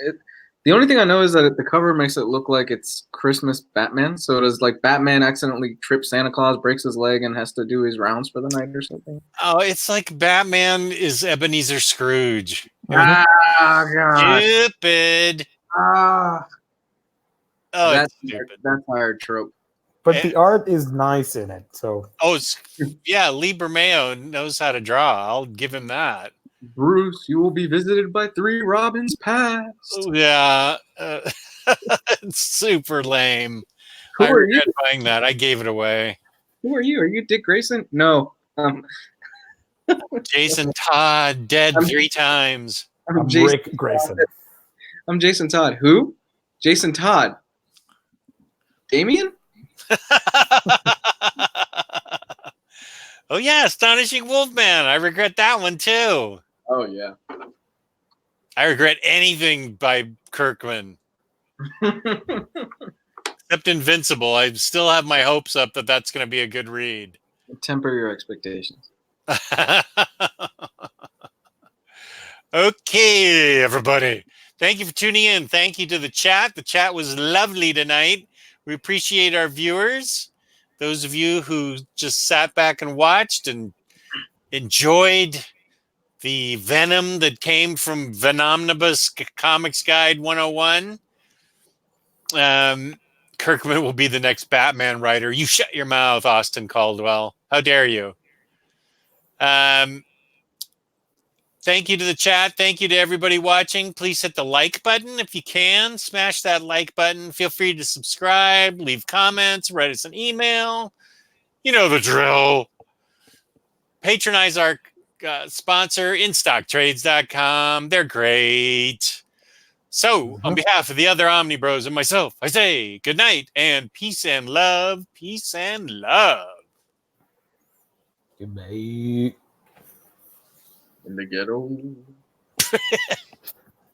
The only thing I know is that the cover makes it look like it's Christmas Batman. So does like Batman accidentally trip Santa Claus, breaks his leg, and has to do his rounds for the night or something? Oh, it's like Batman is Ebenezer Scrooge. Ah, God. Stupid. Ah. Oh, That's it's stupid. That's our trope. But the art is nice in it. So yeah, Lee Bermeo knows how to draw. I'll give him that. Bruce, you will be visited by 3 Robins past. Yeah, it's super lame. Who are you? Buying that. I gave it away. Who are you? Are you Dick Grayson? No. Jason Todd, dead 3 times. I'm Rick Grayson. I'm Jason Todd. Who? Jason Todd. Damien? Oh yeah, Astonishing Wolfman. I regret that one too. Oh yeah. I regret anything by Kirkman. Except Invincible. I still have my hopes up that that's going to be a good read. Temper your expectations. Okay, everybody. Thank you for tuning in. Thank you to the chat. The chat was lovely tonight. We appreciate our viewers. Those of you who just sat back and watched and enjoyed the venom that came from Venomnibus Comics Guide 101. Kirkman will be the next Batman writer. You shut your mouth, Austin Caldwell. How dare you? Thank you to the chat. Thank you to everybody watching. Please hit the like button if you can. Smash that like button. Feel free to subscribe, leave comments, write us an email. You know the drill. Patronize our sponsor, InStockTrades.com. They're great. So, on behalf of the other OmniBros and myself, I say good night and peace and love. Peace and love. Goodbye. In the ghetto.